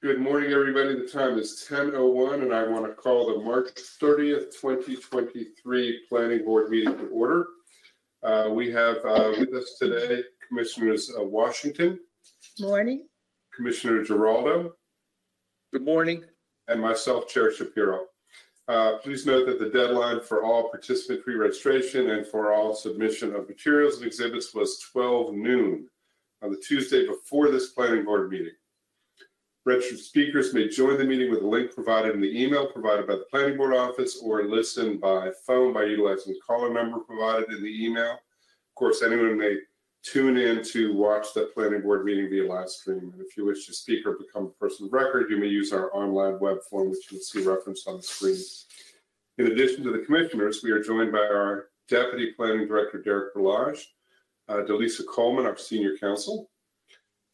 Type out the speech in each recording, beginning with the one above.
Good morning, everybody. The time is 10:01, and I want to call the March 30th, 2023 Planning Board meeting to order. We have with us today Commissioners Washington. Morning. Commissioner Giraldo. Good morning. And myself, Chair Shapiro. Please note that the deadline for all participant pre-registration and for all submission of materials and exhibits was 12 noon on the Tuesday before this Planning Board meeting. Registered speakers may join the meeting with a link provided in the email provided by the Planning Board office or listen by phone by utilizing the caller number provided in the email. Of course, anyone may tune in to watch the Planning Board meeting via live stream. And if you wish to speak or become a person of record, you may use our online web form, which you will see referenced on the screen. In addition to the commissioners, we are joined by our Deputy Planning Director, Derek Berlage, Delisa Coleman, our Senior Counsel,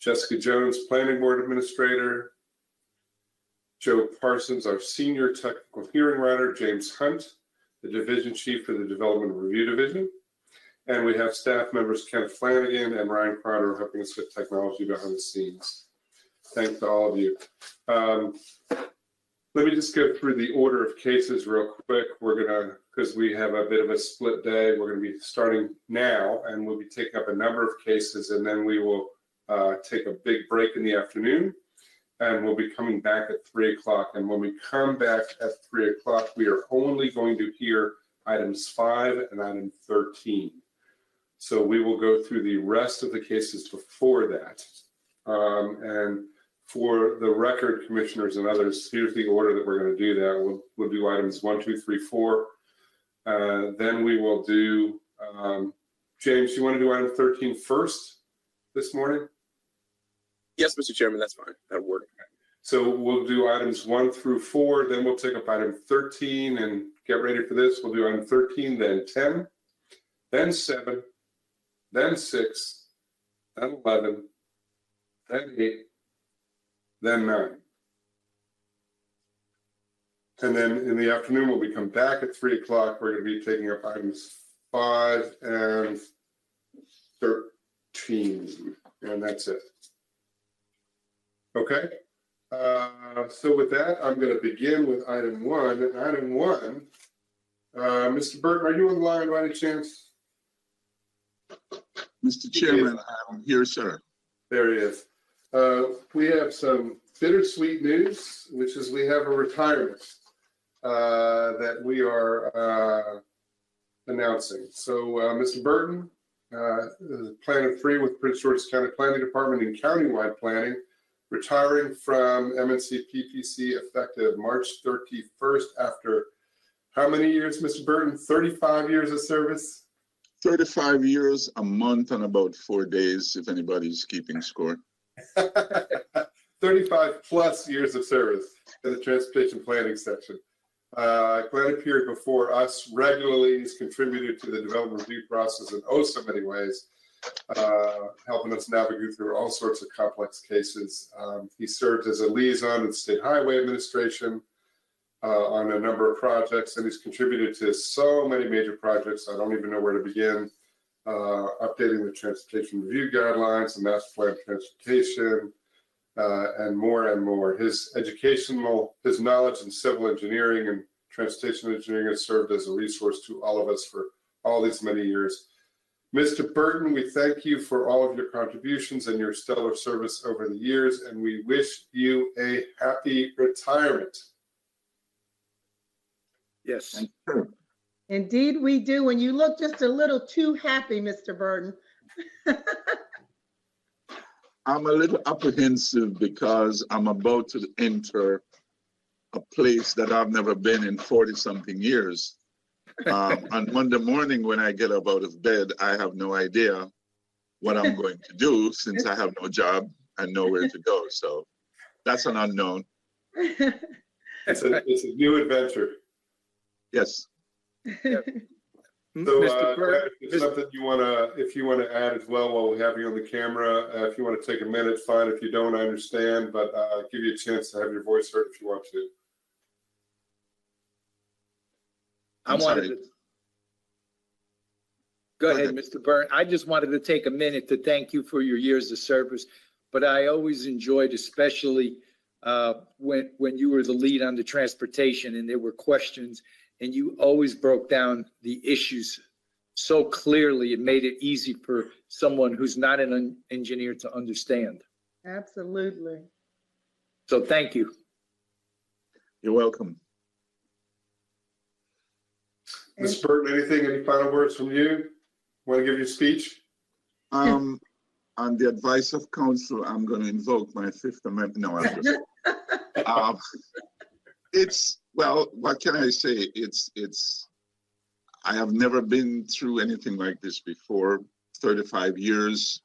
Jessica Jones, Planning Board Administrator, Joe Parsons, our Senior Technical Hearing Writer, James Hunt, the Division Chief for the Development Review Division, and we have staff members Kenneth Flanagan and Ryan Crowder helping us with technology behind the scenes. Thanks to all of you. Let me just go through the order of cases real quick. We're gonna, because we have a bit of a split day, we're gonna be starting now, and we'll be taking up a number of cases, and then we will take a big break in the afternoon, and we'll be coming back at 3 o'clock. And when we come back at 3 o'clock, we are only going to hear items 5 and item 13. So we will go through the rest of the cases before that. And for the record, commissioners and others, here's the order that we're going to do that. We'll do items 1, 2, 3, 4. Then we will do, James, you want to do item 13 first this morning? Yes, Mr. Chairman, that's fine. That'll work. So we'll do items 1 through 4, then we'll take up item 13 and get ready for this. We'll do item 13, then 10, then 7, then 6, then 11, then 8, then 9. And then in the afternoon, when we come back at 3 o'clock, we're going to be taking up items 5 and 13, and that's it. Okay, so with that, I'm going to begin with item 1. And item 1, Mr. Burton, are you on the line by any chance? Mr. Chairman, I'm here, sir. There he is. We have some bittersweet news, which is we have a retirement that we are announcing. So, Mr. Burton, Planet 3 with Prince George's County Planning Department and countywide planning, retiring from MNC PPC effective March 31st after how many years, Mr. Burton? 35 years of service? 35 years, a month, and about 4 days, if anybody's keeping score. 35 plus years of service in the transportation planning section. Glad appeared before us regularly. He's contributed to the development review process in oh so many ways, helping us navigate through all sorts of complex cases. He served as a liaison with the State Highway Administration on a number of projects, and he's contributed to so many major projects, I don't even know where to begin, updating the Transportation Review Guidelines, the Master Plan of Transportation, and more and more. His knowledge in civil engineering and transportation engineering has served as a resource to all of us for all these many years. Mr. Burton, we thank you for all of your contributions and your stellar service over the years, and we wish you a happy retirement. Yes. Indeed, we do. And you look just a little too happy, Mr. Burton. I'm a little apprehensive because I'm about to enter a place that I've never been in 40-something years. On Monday morning when I get up out of bed, I have no idea what I'm going to do since I have no job and nowhere to go. So that's an unknown. It's a new adventure. Yes. So, Mr. Burton, if it's something if you want to add as well while we have you on the camera, if you want to take a minute, fine. If you don't, I understand, but I'll give you a chance to have your voice heard if you want to. Go ahead, Mr. Burton. I just wanted to take a minute to thank you for your years of service, but I always enjoyed, especially when you were the lead on the transportation and there were questions, and you always broke down the issues so clearly. It made it easy for someone who's not an engineer to understand. Absolutely. So thank you. You're welcome. Ms. Burton, any final words from you? Want to give your speech? On the advice of counsel, I'm going to invoke my Fifth Amendment. No, I'm just, it's, well, what can I say? I have never been through anything like this before. 35 years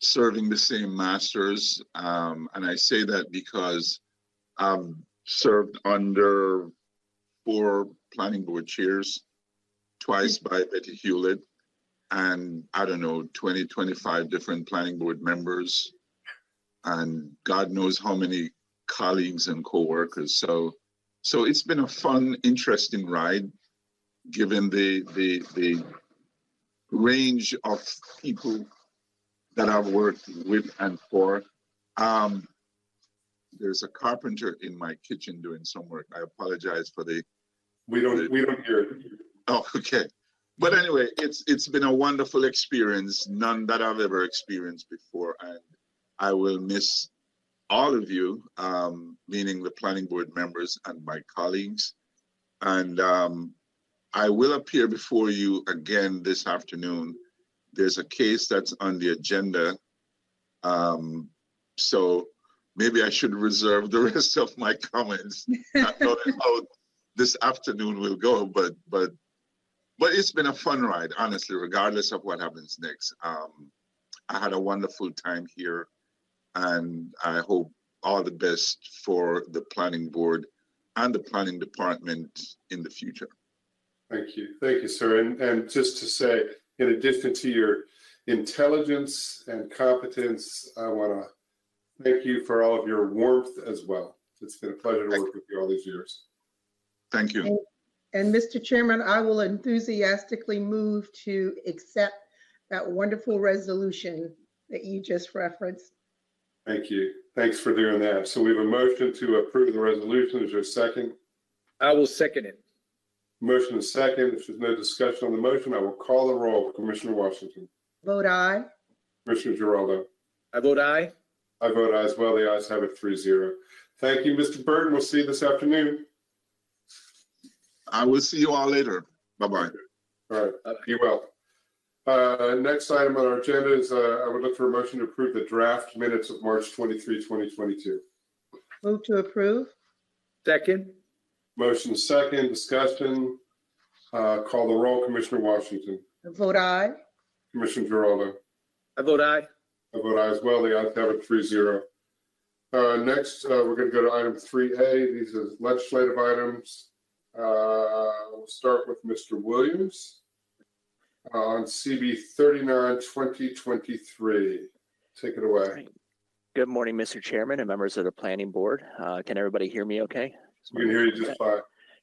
serving the same masters. And I say that because I've served under 4 planning board chairs, twice by Betty Hewlett, and I don't know, 20, 25 different planning board members, and God knows how many colleagues and co-workers. So it's been a fun, interesting ride, given the range of people that I've worked with and for. There's a carpenter in my kitchen doing some work. I apologize for the. We don't hear it. Oh, okay. But anyway, it's been a wonderful experience, none that I've ever experienced before, and I will miss all of you, meaning the planning board members and my colleagues. And I will appear before you again this afternoon. There's a case that's on the agenda, so maybe I should reserve the rest of my comments. Not knowing how this afternoon will go, but it's been a fun ride, honestly, regardless of what happens next. I had a wonderful time here, and I hope all the best for the planning board and the planning department in the future. Thank you, sir. And just to say, in addition to your intelligence and competence, I want to thank you for all of your warmth as well. It's been a pleasure to work with you all these years. Thank you. And Mr. Chairman, I will enthusiastically move to accept that wonderful resolution that you just referenced. Thank you. Thanks for doing that. So we have a motion to approve the resolution. Is there a second? I will second it. Motion is second. If there's no discussion on the motion, I will call the roll. Commissioner Washington. Vote aye. Commissioner Giraldo. I vote aye. I vote aye as well. The ayes have it 3-0. Thank you, Mr. Burton. We'll see you this afternoon. I will see you all later. Bye-bye. All right. Be well. Next item on our agenda is I would look for a motion to approve the draft minutes of March 23, 2022. Move to approve. Second. Motion is second. Discussion. Call the roll. Commissioner Washington. Vote aye. Commissioner Giraldo. I vote aye. I vote aye as well. The ayes have it 3-0. Next, we're going to go to item 3A. These are legislative items. We'll start with Mr. Williams on CB 39, 2023. Take it away. Good morning, Mr. Chairman and members of the Planning Board. Can everybody hear me okay? We can hear you just fine.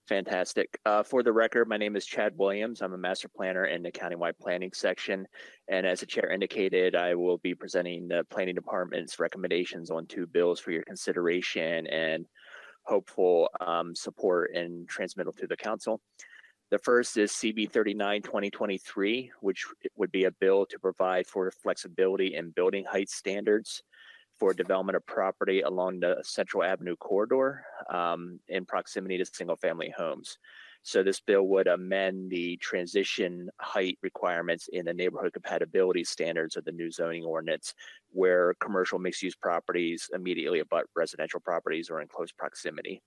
Fantastic. For the record, my name is Chad Williams. I'm a master planner in the countywide planning section. And as the chair indicated, I will be presenting the planning department's recommendations on 2 bills for your consideration and hopeful support and transmittal to the council. The first is CB 39 2023, which would be a bill to provide for flexibility in building height standards for development of property along the Central Avenue corridor in proximity to single family homes. So this bill would amend the transition height requirements in the neighborhood compatibility standards of the new zoning ordinance, where commercial mixed use properties immediately abut residential properties or in close proximity.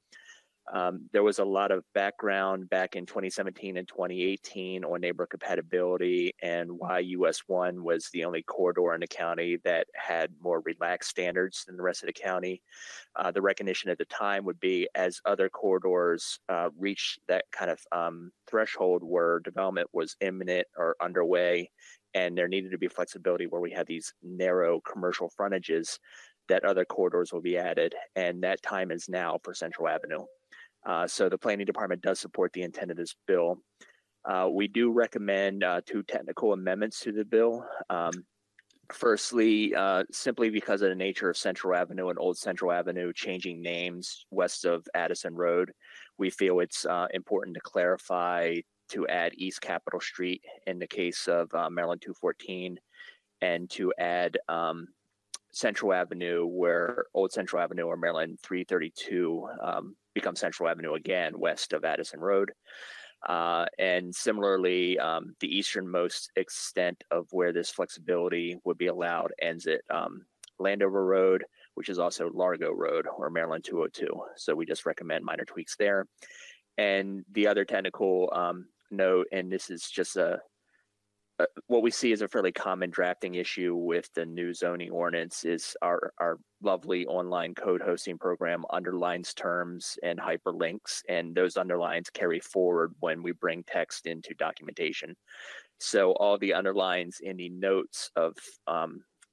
There was a lot of background back in 2017 and 2018 on neighborhood compatibility and why US 1 was the only corridor in the county that had more relaxed standards than the rest of the county. The recognition at the time would be as other corridors reach that kind of threshold where development was imminent or underway, and there needed to be flexibility where we had these narrow commercial frontages, that other corridors will be added, and that time is now for Central Avenue. So the planning department does support the intent of this bill. We do recommend 2 technical amendments to the bill. Firstly, simply because of the nature of Central Avenue and Old Central Avenue changing names west of Addison Road, we feel it's important to clarify to add East Capitol Street in the case of Maryland 214, and to add Central Avenue where Old Central Avenue or Maryland 332 becomes Central Avenue again west of Addison Road. And similarly, the easternmost extent of where this flexibility would be allowed ends at Landover Road, which is also Largo Road or Maryland 202. So we just recommend minor tweaks there. And the other technical note, and this is just what we see is a fairly common drafting issue with the new zoning ordinance, is our lovely online code hosting program underlines terms and hyperlinks, and those underlines carry forward when we bring text into documentation. So all the underlines in the notes of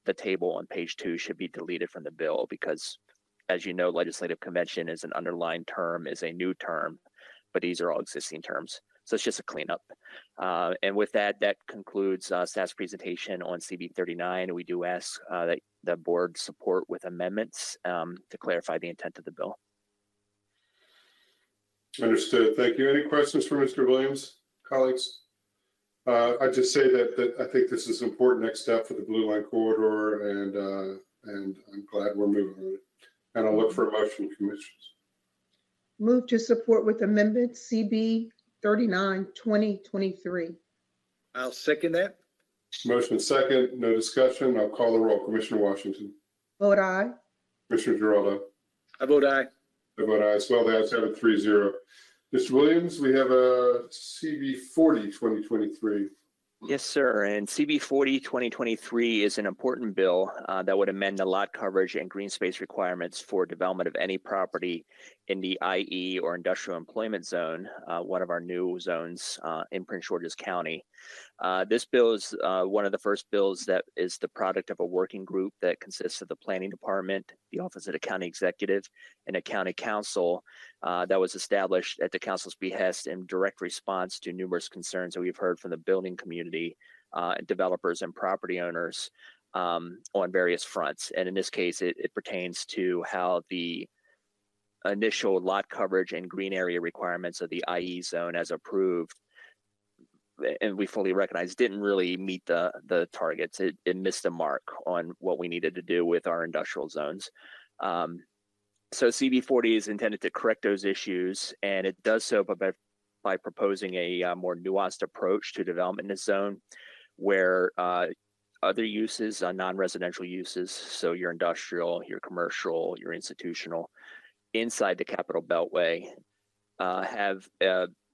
the table on page 2 should be deleted from the bill, because as you know, legislative convention is an underlined term, is a new term, but these are all existing terms. So it's just a cleanup. And with that, that concludes staff's presentation on CB 39. We do ask that the board support with amendments to clarify the intent of the bill. Understood. Thank you. Any questions for Mr. Williams, colleagues? I'd just say that I think this is an important next step for the Blue Line Corridor, and I'm glad we're moving on it. And I'll look for a motion, commissioners. Move to support with amendment CB 39, 2023. I'll second that. Motion second, no discussion. I'll call the roll. Commissioner Washington. Vote aye. Commissioner Giraldo. I vote aye. I vote aye as well. The ayes have it 3-0. Mr. Williams, we have a CB 40, 2023. Yes, sir. And CB 40 2023 is an important bill that would amend the lot coverage and green space requirements for development of any property in the IE or industrial employment zone, one of our new zones in Prince George's County. This bill is one of the first bills that is the product of a working group that consists of the Planning Department, the Office of the County Executive, and the County Council that was established at the Council's behest in direct response to numerous concerns that we've heard from the building community, developers, and property owners on various fronts. And in this case, it pertains to how the initial lot coverage and green area requirements of the IE zone as approved, and we fully recognize, didn't really meet the targets. It missed the mark on what we needed to do with our industrial zones. So CB 40 is intended to correct those issues, and it does so by proposing a more nuanced approach to development in this zone, where other uses, non-residential uses, so your industrial, your commercial, your institutional, inside the Capital Beltway, have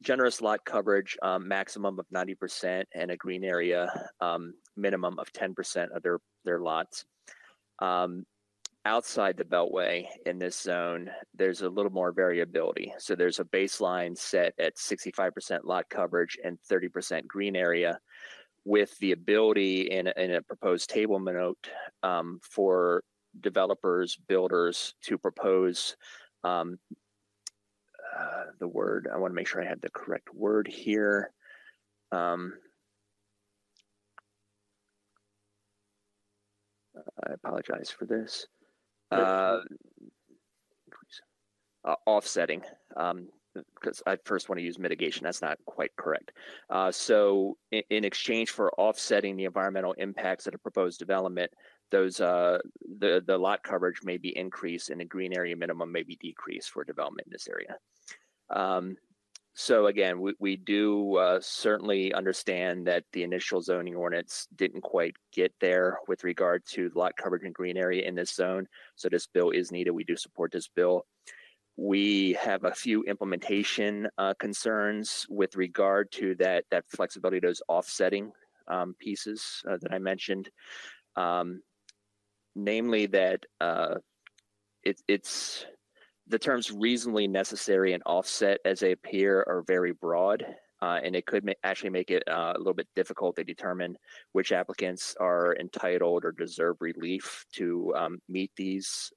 generous lot coverage, maximum of 90%, and a green area minimum of 10% of their lots. Outside the Beltway in this zone, there's a little more variability. So there's a baseline set at 65% lot coverage and 30% green area, with the ability in a proposed table note for developers, builders to propose the word. I want to make sure I have the correct word here. I apologize for this. Offsetting, because I first want to use mitigation. That's not quite correct. So in exchange for offsetting the environmental impacts of the proposed development, those the lot coverage may be increased and the green area minimum may be decreased for development in this area. So again, we do certainly understand that the initial zoning ordinance didn't quite get there with regard to lot coverage and green area in this zone. So this bill is needed. We do support this bill. We have a few implementation concerns with regard to that flexibility, those offsetting pieces that I mentioned. Namely that it's the terms reasonably necessary and offset as they appear are very broad, and it could actually make it a little bit difficult to determine which applicants are entitled or deserve relief to meet these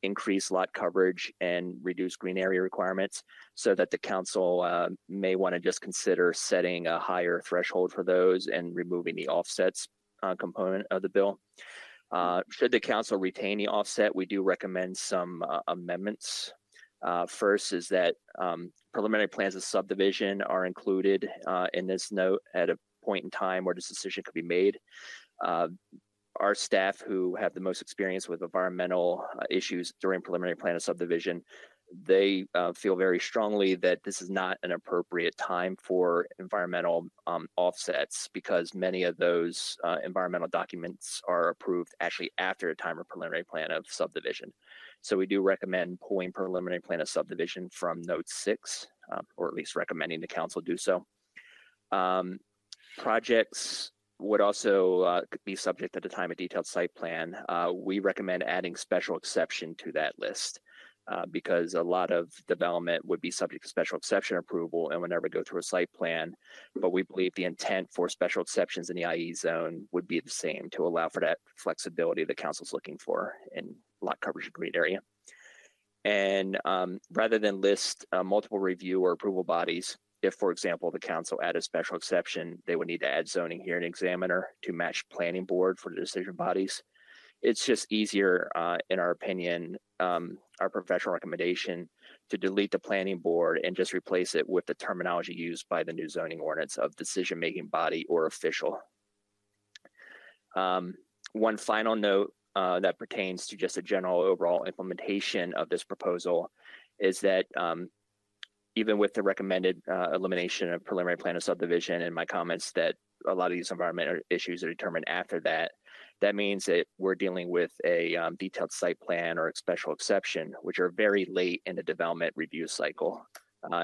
increased lot coverage and reduced green area requirements, so that the council may want to just consider setting a higher threshold for those and removing the offsets component of the bill. Should the council retain the offset, we do recommend some amendments. First is that preliminary plans of subdivision are included in this note at a point in time where this decision could be made. Our staff who have the most experience with environmental issues during preliminary plan of subdivision, they feel very strongly that this is not an appropriate time for environmental offsets because many of those environmental documents are approved actually after the time of preliminary plan of subdivision. So we do recommend pulling preliminary plan of subdivision from note 6, or at least recommending the council do so. Projects would also be subject at the time of detailed site plan. We recommend adding special exception to that list because a lot of development would be subject to special exception approval and would never go through a site plan. But we believe the intent for special exceptions in the IE zone would be the same to allow for that flexibility the council's looking for in lot coverage and green area. And rather than list multiple review or approval bodies, if, for example, the council added a special exception, they would need to add zoning hearing examiner to match planning board for the decision bodies. It's just easier, in our opinion, our professional recommendation to delete the planning board and just replace it with the terminology used by the new zoning ordinance of decision-making body or official. One final note that pertains to just a general overall implementation of this proposal is that even with the recommended elimination of preliminary plan of subdivision and my comments that a lot of these environmental issues are determined after that, that means that we're dealing with a detailed site plan or a special exception, which are very late in the development review cycle.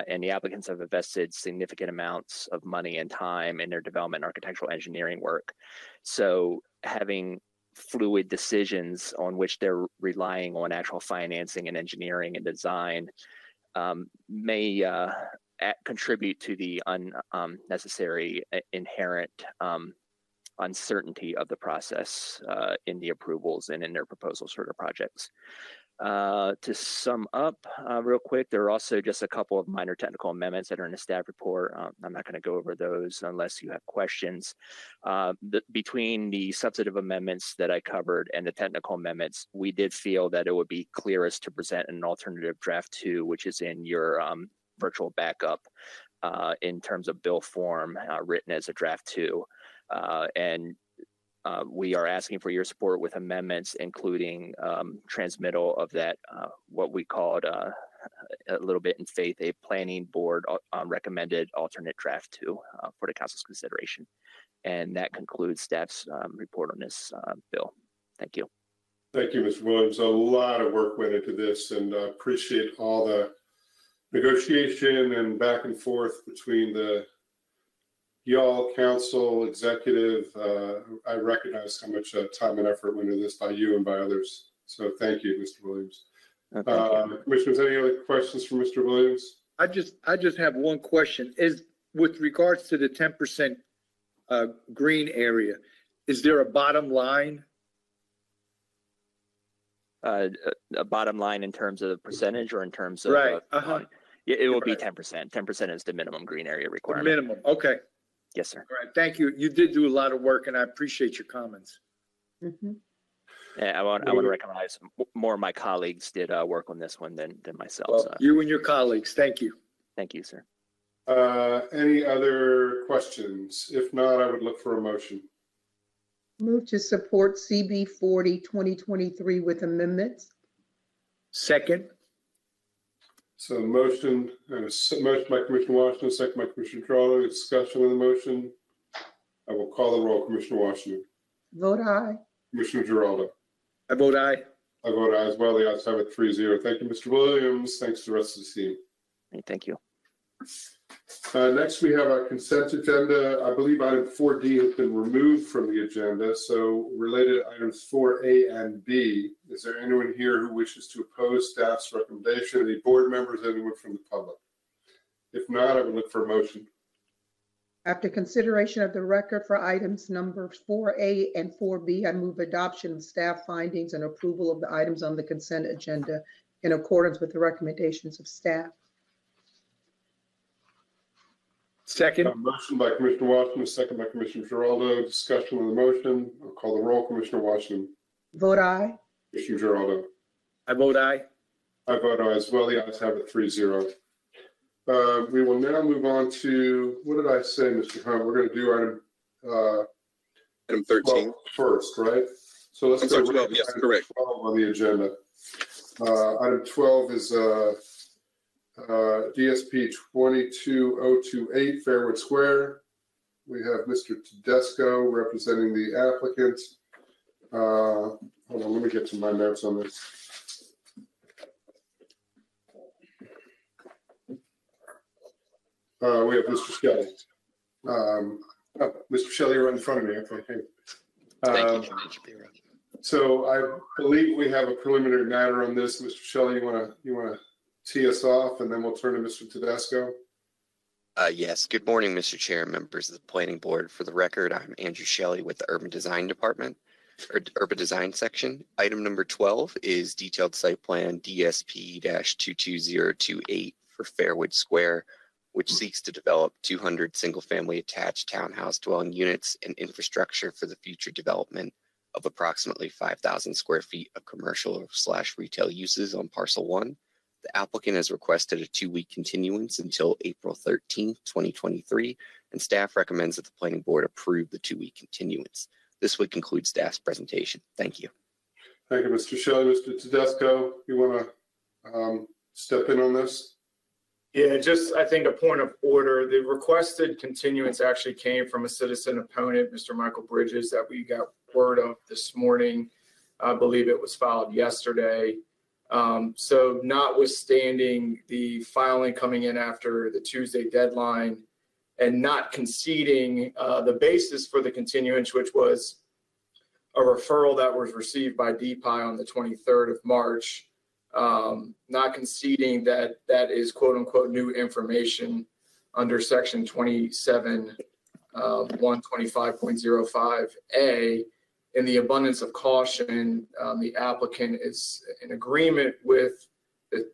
And the applicants have invested significant amounts of money and time in their development and architectural engineering work. So having fluid decisions on which they're relying on actual financing and engineering and design may contribute to the unnecessary inherent uncertainty of the process in the approvals and in their proposals for the projects. To sum up real quick, there are also just a couple of minor technical amendments that are in the staff report. I'm not going to go over those unless you have questions. Between the substantive amendments that I covered and the technical amendments, we did feel that it would be clearest to present an alternative draft 2, which is in your virtual backup in terms of bill form written as a draft 2. We are asking for your support with amendments, including transmittal of that, what we called a little bit in faith, a planning board recommended alternate draft 2 for the council's consideration. And that concludes staff's report on this bill. Thank you. Thank you, Mr. Williams. A lot of work went into this, and appreciate all the negotiation and back and forth between the y'all, council, executive. I recognize how much time and effort went into this by you and by others. So thank you, Mr. Williams. Commissioners, any other questions for Mr. Williams? I just have one question. Is with regards to the 10% green area, is there a bottom line? A bottom line in terms of the percentage or in terms of Right. It will be 10%. 10% is the minimum green area requirement. Minimum. Okay. Yes, sir. All right. Thank you. You did do a lot of work, and I appreciate your comments. Mhm. Yeah, I want to recognize more of my colleagues did work on this one than myself. Well, So. you and your colleagues. Thank you. Thank you, sir. Any other questions? If not, I would look for a motion. Move to support CB 40 2023 with amendments. Second. So motion by Commissioner Washington, second by Commissioner Giraldo. Discussion on the motion. I will call the roll. Commissioner Washington. Vote aye. Commissioner Giraldo. I vote aye. I vote aye as well. The ayes have it 3-0. Thank you, Mr. Williams. Thanks to the rest of the team. Thank you. Next, we have our consent agenda. I believe item 4D has been removed from the agenda. So related items 4A and B. Is there anyone here who wishes to oppose staff's recommendation? Any board members, anyone from the public? If not, I would look for a motion. After consideration of the record for items number 4A and 4B, I move adoption of staff findings and approval of the items on the consent agenda in accordance with the recommendations of staff. Second. A motion by Commissioner Washington, second by Commissioner Giraldo. Discussion on the motion. I'll call the roll. Commissioner Washington. Vote aye. Commissioner Giraldo. I vote aye. I vote aye as well. The ayes have it 3-0. We will now move on to, what did I say, Mr. Hunt? We're going to do Item 13. 12 first, right? So let's I'm go. sorry, with 12, yes, item correct. 12 on the agenda. Item 12 is DSP 22028 Fairwood Square. We have Mr. Tedesco representing the applicant. Hold on, let me get to my notes on this. We have Mr. Shelley. Mr. Shelley, right in front of me. Okay, thank you. So I believe we have a preliminary matter on this. Mr. Shelley, you want to tee us off, and then we'll turn to Mr. Tedesco. Yes. Good morning, Mr. Chair, members of the Planning Board. For the record, I'm Andrew Shelley with the Urban Design Department, or Urban Design Section. Item number 12 is detailed site plan DSP-22028 for Fairwood Square, which seeks to develop 200 single-family attached townhouse dwelling units and infrastructure for the future development of approximately 5,000 square feet of commercial/retail uses on parcel 1. The applicant has requested a 2-week continuance until April 13th, 2023, and staff recommends that the planning board approve the 2-week continuance. This would conclude staff's presentation. Thank you. Thank you, Mr. Shelley. Mr. Tedesco, you want to step in on this? Yeah, just I think a point of order. The requested continuance actually came from a citizen opponent, Mr. Michael Bridges, that we got word of this morning. I believe it was filed yesterday. So notwithstanding the filing coming in after the Tuesday deadline and not conceding the basis for the continuance, which was a referral that was received by DPI on the 23rd of March, not conceding that that is quote unquote new information under section 125.05A. In the abundance of caution, the applicant is in agreement with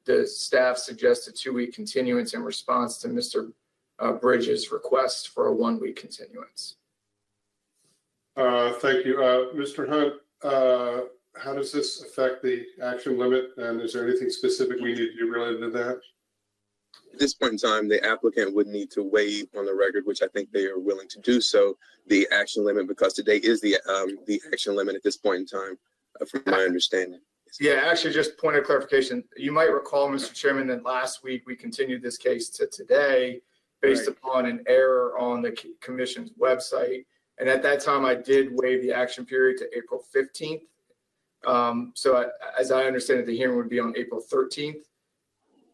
the staff suggested 2-week continuance in response to Mr. Bridges' request for a 1-week continuance. Thank you. Mr. Hunt, how does this affect the action limit? And is there anything specific we need to do related to that? At this point in time, the applicant would need to waive on the record, which I think they are willing to do so, the action limit, because today is the action limit at this point in time, from my understanding. Yeah, actually, just point of clarification. You might recall, Mr. Chairman, that last week we continued this case to today based upon an error on the commission's website. And at that time, I did waive the action period to April 15th. So as I understand it, the hearing would be on April 13th.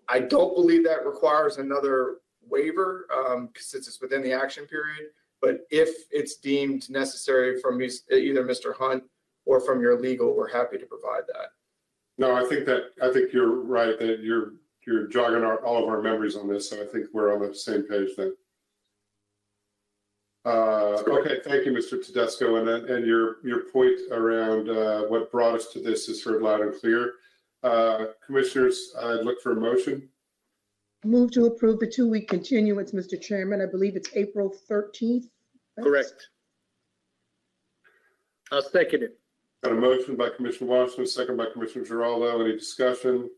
I don't believe that requires another waiver since it's within the action period. But if it's deemed necessary from either Mr. Hunt or from your legal, we're happy to provide that. No, I think you're right that you're jogging all of our memories on this. So I think we're on the same page then. Okay, thank you, Mr. Tedesco. And your point around what brought us to this is heard loud and clear. Commissioners, I'd look for a motion. Move to approve the 2-week continuance, Mr. Chairman. I believe it's April 13th. Correct. I'll second it. Got a motion by Commissioner Washington, second by Commissioner Giraldo. Any discussion?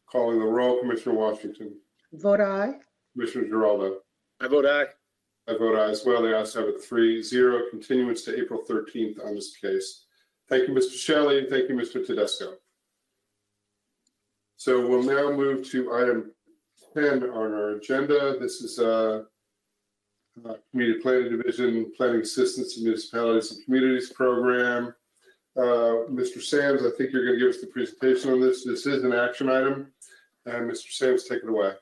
Calling the roll, Commissioner Washington. Vote aye. Commissioner Giraldo. I vote aye. I vote aye as well. The ayes have it 3-0. Continuance to April 13th on this case. Thank you, Mr. Shelley. Thank you, Mr. Tedesco. So we'll now move to item 10 on our agenda. This is Community Planning Division, Planning Assistance to Municipalities and Communities Program. Mr. Sams, I think you're going to give us the presentation on this. This is an action item. And Mr. Sams, take it away.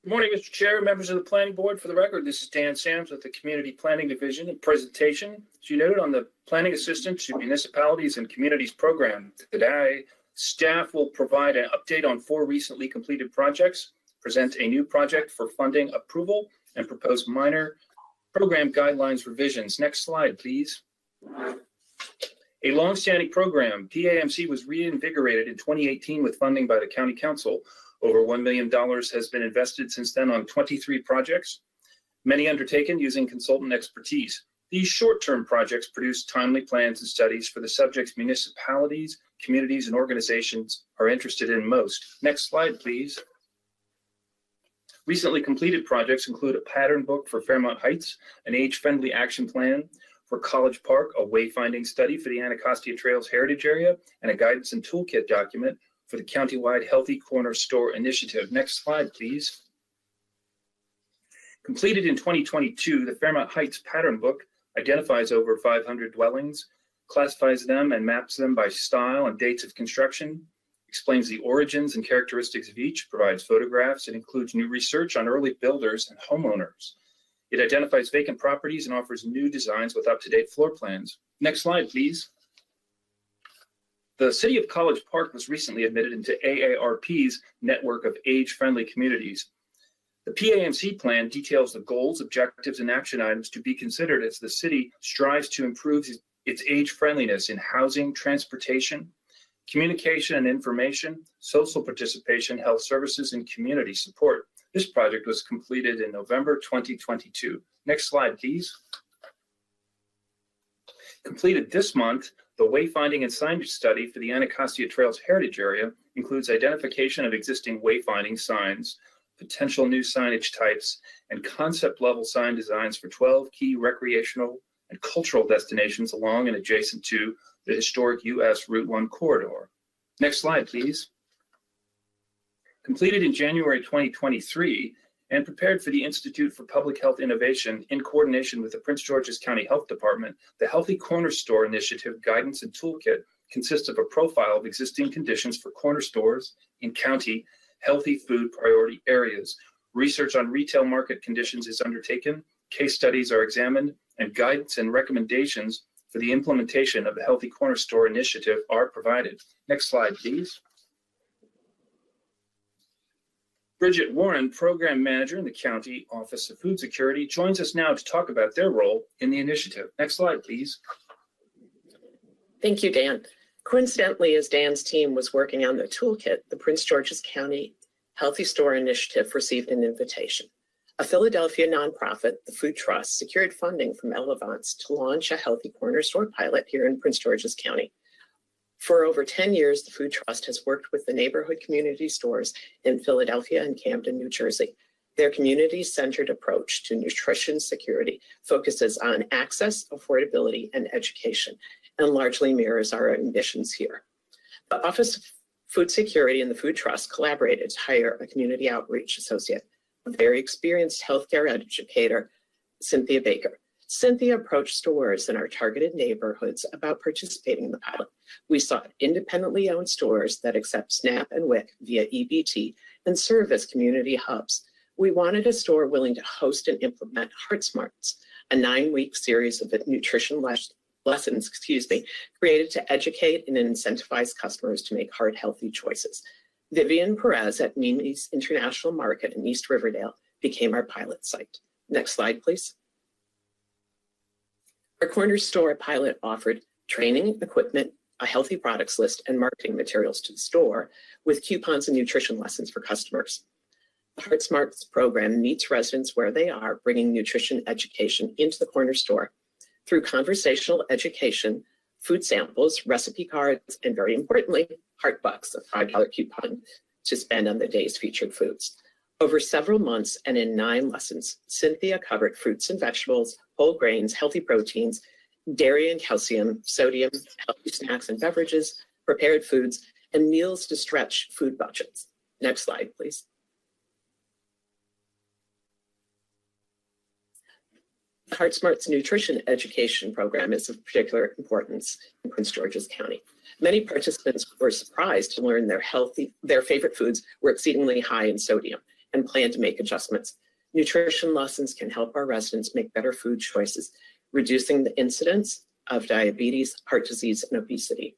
Good morning, Mr. Chair, members of the Planning Board. For the record, this is Dan Sams with the Community Planning Division. In presentation, as you noted, on the Planning Assistance to Municipalities and Communities Program. Today, staff will provide an update on 4 recently completed projects, present a new project for funding approval, and propose minor program guidelines revisions. Next slide, please. A longstanding program, PAMC, was reinvigorated in 2018 with funding by the County Council. Over $1 million has been invested since then on 23 projects, many undertaken using consultant expertise. These short-term projects produce timely plans and studies for the subjects municipalities, communities, and organizations are interested in most. Next slide, please. Recently completed projects include a pattern book for Fairmont Heights, an age-friendly action plan for College Park, a wayfinding study for the Anacostia Trails Heritage Area, and a guidance and toolkit document for the countywide Healthy Corner Store Initiative. Next slide, please. Completed in 2022, the Fairmont Heights pattern book identifies over 500 dwellings, classifies them and maps them by style and dates of construction, explains the origins and characteristics of each, provides photographs, and includes new research on early builders and homeowners. It identifies vacant properties and offers new designs with up-to-date floor plans. Next slide, please. The City of College Park was recently admitted into AARP's network of age-friendly communities. The PAMC plan details the goals, objectives, and action items to be considered as the city strives to improve its age friendliness in housing, transportation, communication and information, social participation, health services, and community support. This project was completed in November 2022. Next slide, please. Completed this month, the wayfinding and signage study for the Anacostia Trails Heritage Area includes identification of existing wayfinding signs, potential new signage types, and concept-level sign designs for 12 key recreational and cultural destinations along and adjacent to the historic US Route 1 corridor. Next slide, please. Completed in January 2023 and prepared for the Institute for Public Health Innovation in coordination with the Prince George's County Health Department, the Healthy Corner Store Initiative Guidance and Toolkit consists of a profile of existing conditions for corner stores in county healthy food priority areas. Research on retail market conditions is undertaken, case studies are examined, and guidance and recommendations for the implementation of the Healthy Corner Store Initiative are provided. Next slide, please. Bridget Warren, Program Manager in the County Office of Food Security, joins us now to talk about their role in the initiative. Next slide, please. Thank you, Dan. Coincidentally, as Dan's team was working on the toolkit, the Prince George's County Healthy Store Initiative received an invitation. A Philadelphia nonprofit, the Food Trust, secured funding from Elevance to launch a Healthy Corner Store pilot here in Prince George's County. For over 10 years, the Food Trust has worked with the neighborhood community stores in Philadelphia and Camden, New Jersey. Their community-centered approach to nutrition security focuses on access, affordability, and education, and largely mirrors our ambitions here. The Office of Food Security and the Food Trust collaborated to hire a community outreach associate, a very experienced healthcare educator, Cynthia Baker. Cynthia approached stores in our targeted neighborhoods about participating in the pilot. We sought independently owned stores that accept SNAP and WIC via EBT and serve as community hubs. We wanted a store willing to host and implement Heart Smarts, a 9-week series of nutrition lessons, created to educate and incentivize customers to make heart-healthy choices. Vivian Perez at Mimi's International Market in East Riverdale became our pilot site. Next slide, please. Our corner store pilot offered training, equipment, a healthy products list, and marketing materials to the store with coupons and nutrition lessons for customers. The Heart Smarts program meets residents where they are, bringing nutrition education into the corner store through conversational education, food samples, recipe cards, and very importantly, Heart Bucks, a $5 coupon to spend on the day's featured foods. Over several months and in 9 lessons, Cynthia covered fruits and vegetables, whole grains, healthy proteins, dairy and calcium, sodium, healthy snacks and beverages, prepared foods, and meals to stretch food budgets. Next slide, please. The Heart Smarts nutrition education program is of particular importance in Prince George's County. Many participants were surprised to learn their favorite foods were exceedingly high in sodium and planned to make adjustments. Nutrition lessons can help our residents make better food choices, reducing the incidence of diabetes, heart disease, and obesity.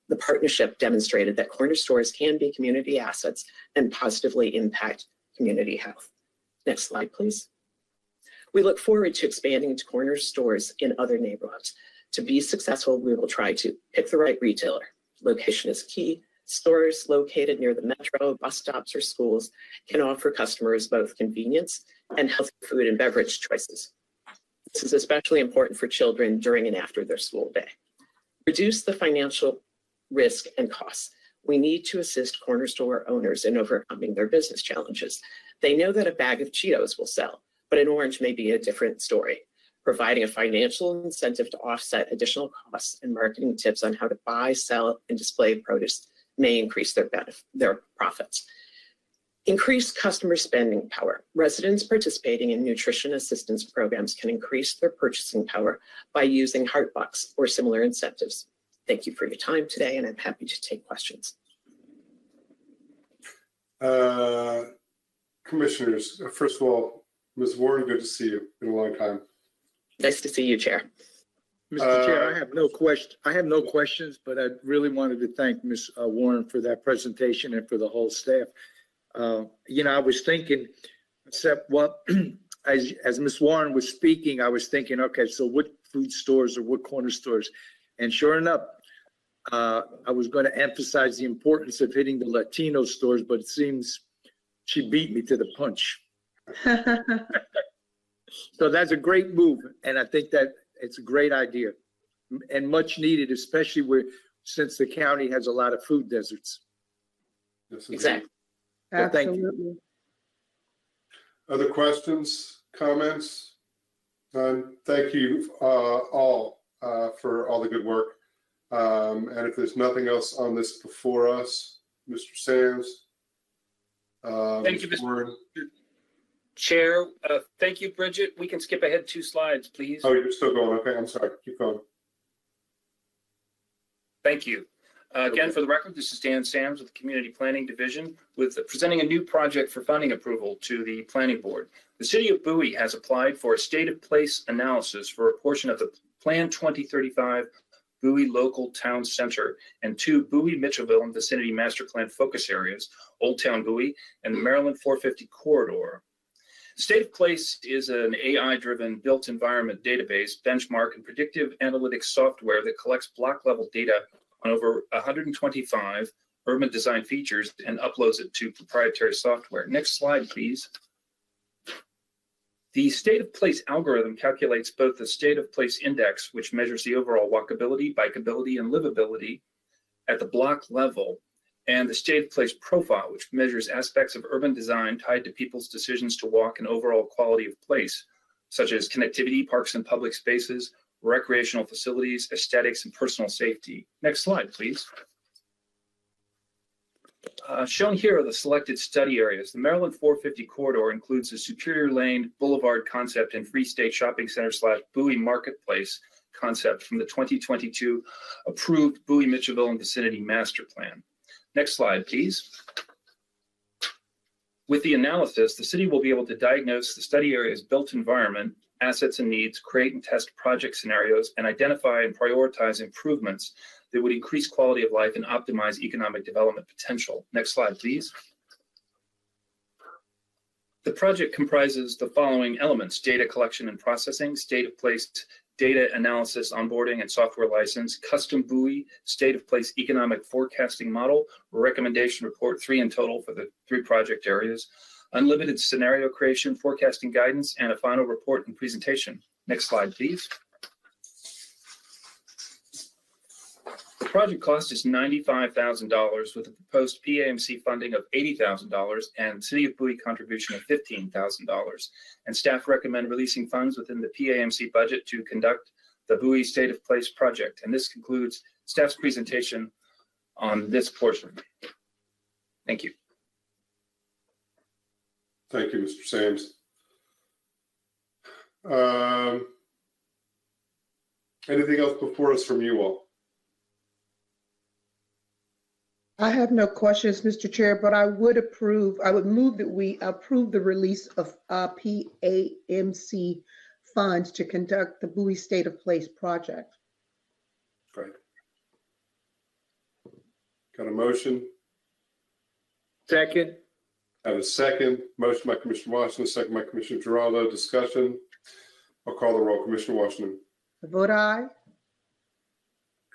The partnership demonstrated that corner stores can be community assets and positively impact community health. Next slide, please. We look forward to expanding to corner stores in other neighborhoods. To be successful, we will try to pick the right retailer. Location is key. Stores located near the metro, bus stops, or schools can offer customers both convenience and healthy food and beverage choices. This is especially important for children during and after their school day. Reduce the financial risk and costs. We need to assist corner store owners in overcoming their business challenges. They know that a bag of Cheetos will sell, but an orange may be a different story. Providing a financial incentive to offset additional costs and marketing tips on how to buy, sell, and display produce may increase their profits. Increase customer spending power. Residents participating in nutrition assistance programs can increase their purchasing power by using HeartBucks or similar incentives. Thank you for your time today, and I'm happy to take questions. Commissioners, first of all, Ms. Warren, good to see you. Been a long time. Nice to see you, Chair. Mr. Chair, I have no questions, but I really wanted to thank Ms. Warren for that presentation and for the whole staff. I was thinking, as Ms. Warren was speaking, I was thinking, okay, so what food stores or what corner stores? And sure enough, I was going to emphasize the importance of hitting the Latino stores, but it seems she beat me to the punch. So that's a great move, and I think that it's a great idea and much needed, especially since the county has a lot of food deserts. Yes, Exactly. Well, thank you. Absolutely. Other questions, comments? None. Thank you all for all the good work. And if there's nothing else on this before us, Mr. Sands. Thank you, Ms. Warren. Chair, thank you, Bridget. We can skip ahead 2 slides, please. Oh, you're still going. Okay, I'm sorry. Keep going. Thank you. Again, Okay. for the record, this is Dan Sams with the Community Planning Division with presenting a new project for funding approval to the Planning Board. The City of Bowie has applied for a state of place analysis for a portion of the Plan 2035 Bowie Local Town Center and 2 Bowie, Mitchellville, and vicinity master plan focus areas, Old Town Bowie and the Maryland 450 corridor. State of Place is an AI-driven built environment database, benchmark, and predictive analytics software that collects block-level data on over 125 urban design features and uploads it to proprietary software. Next slide, please. The State of Place algorithm calculates both the State of Place index, which measures the overall walkability, bikeability, and livability at the block level, and the State of Place profile, which measures aspects of urban design tied to people's decisions to walk and overall quality of place, such as connectivity, parks and public spaces, recreational facilities, aesthetics, and personal safety. Next slide, please. Shown here are the selected study areas. The Maryland 450 corridor includes the Superior Lane Boulevard concept and Free State Shopping Center / Bowie Marketplace concept from the 2022 approved Bowie, Mitchellville, and vicinity master plan. Next slide, please. With the analysis, the city will be able to diagnose the study area's built environment, assets and needs, create and test project scenarios, and identify and prioritize improvements that would increase quality of life and optimize economic development potential. Next slide, please. The project comprises the following elements: data collection and processing, state of place data analysis, onboarding and software license, custom Bowie state of place economic forecasting model, recommendation report, 3 in total for the 3 project areas, unlimited scenario creation, forecasting guidance, and a final report and presentation. Next slide, please. The project cost is $95,000 with a proposed PAMC funding of $80,000 and City of Bowie contribution of $15,000. And staff recommend releasing funds within the PAMC budget to conduct the Bowie State of Place project. And this concludes staff's presentation on this portion. Thank you. Thank you, Mr. Sams. Anything else before us from you all? I have no questions, Mr. Chair, but I would move that we approve the release of PAMC funds to conduct the Bowie State of Place project. Great. Got a motion? Second. Have a second. Motion by Commissioner Washington, second by Commissioner Geraldo. Discussion. I'll call the roll. Commissioner Washington. I vote aye.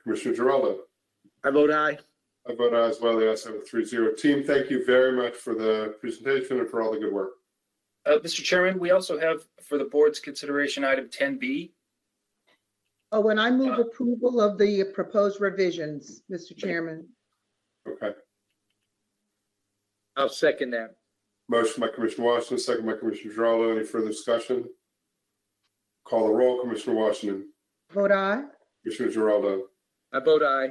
Commissioner Geraldo. I vote aye. I vote aye as well. The ayes have it 3-0. Team, thank you very much for the presentation and for all the good work. Mr. Chairman, we also have for the board's consideration item 10B. Oh, and I move approval of the proposed revisions, Mr. Chairman. Okay. I'll second that. Motion by Commissioner Washington, second by Commissioner Geraldo. Any further discussion? Call the roll. Commissioner Washington. Vote aye. Commissioner Geraldo. I vote aye.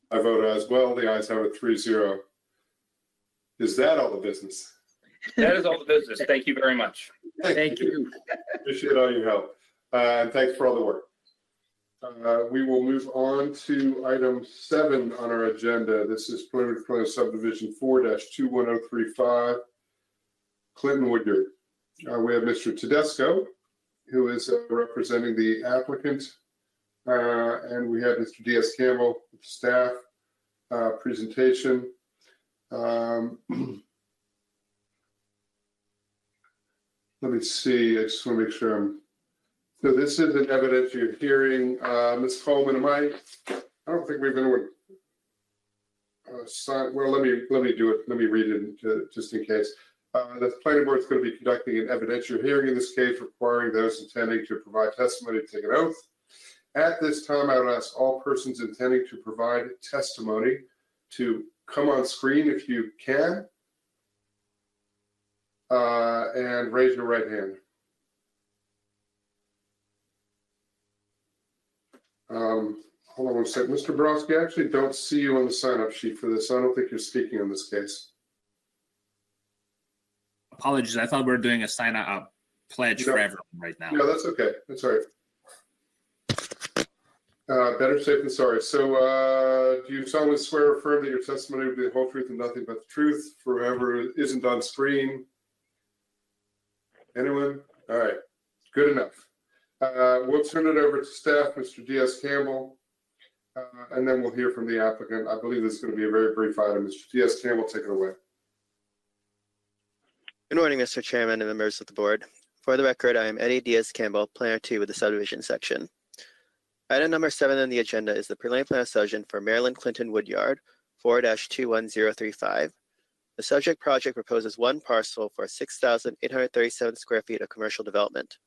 I vote aye as well. The ayes have it 3-0. Is that all the business? That is all the business. Thank you very much. Thank you. Appreciate all your help. And thanks for all the work. We will move on to item 7 on our agenda. This is preliminary plan subdivision 4-21035, Clinton Woodyard. We have Mr. Tedesco, who is representing the applicant, and we have Mr. Diaz-Campbell with the staff presentation. Let me see. I just want to make sure so this is an evidentiary hearing. Ms. Coleman, I don't think we've been well, let me do it. Let me read it just in case. The planning board is going to be conducting an evidentiary hearing in this case, requiring those intending to provide testimony to take an oath. At this time, I would ask all persons intending to provide testimony to come on screen if you can, and raise your right hand. Hold on one second. Mr. Borowski, I actually don't see you on the sign-up sheet for this. I don't think you're speaking on this case. Apologies. I thought we were doing a sign-up pledge for everyone right now. Yeah, that's okay. That's all right. Better safe than sorry. So do you solemnly swear or affirm that your testimony will be the whole truth and nothing but the truth for whoever isn't on screen? Anyone? All right. Good enough. We'll turn it over to staff, Mr. Diaz-Campbell, and then we'll hear from the applicant. I believe this is going to be a very brief item. Mr. Diaz-Campbell, take it away. Good morning, Mr. Chairman and members of the board. For the record, I am Eddie Diaz-Campbell, Planner 2 with the subdivision section. Item number 7 on the agenda is the preliminary plan of subdivision for Marilyn Clinton Woodyard, 4-21035. The subject project proposes one parcel for 6,837 square feet of commercial development.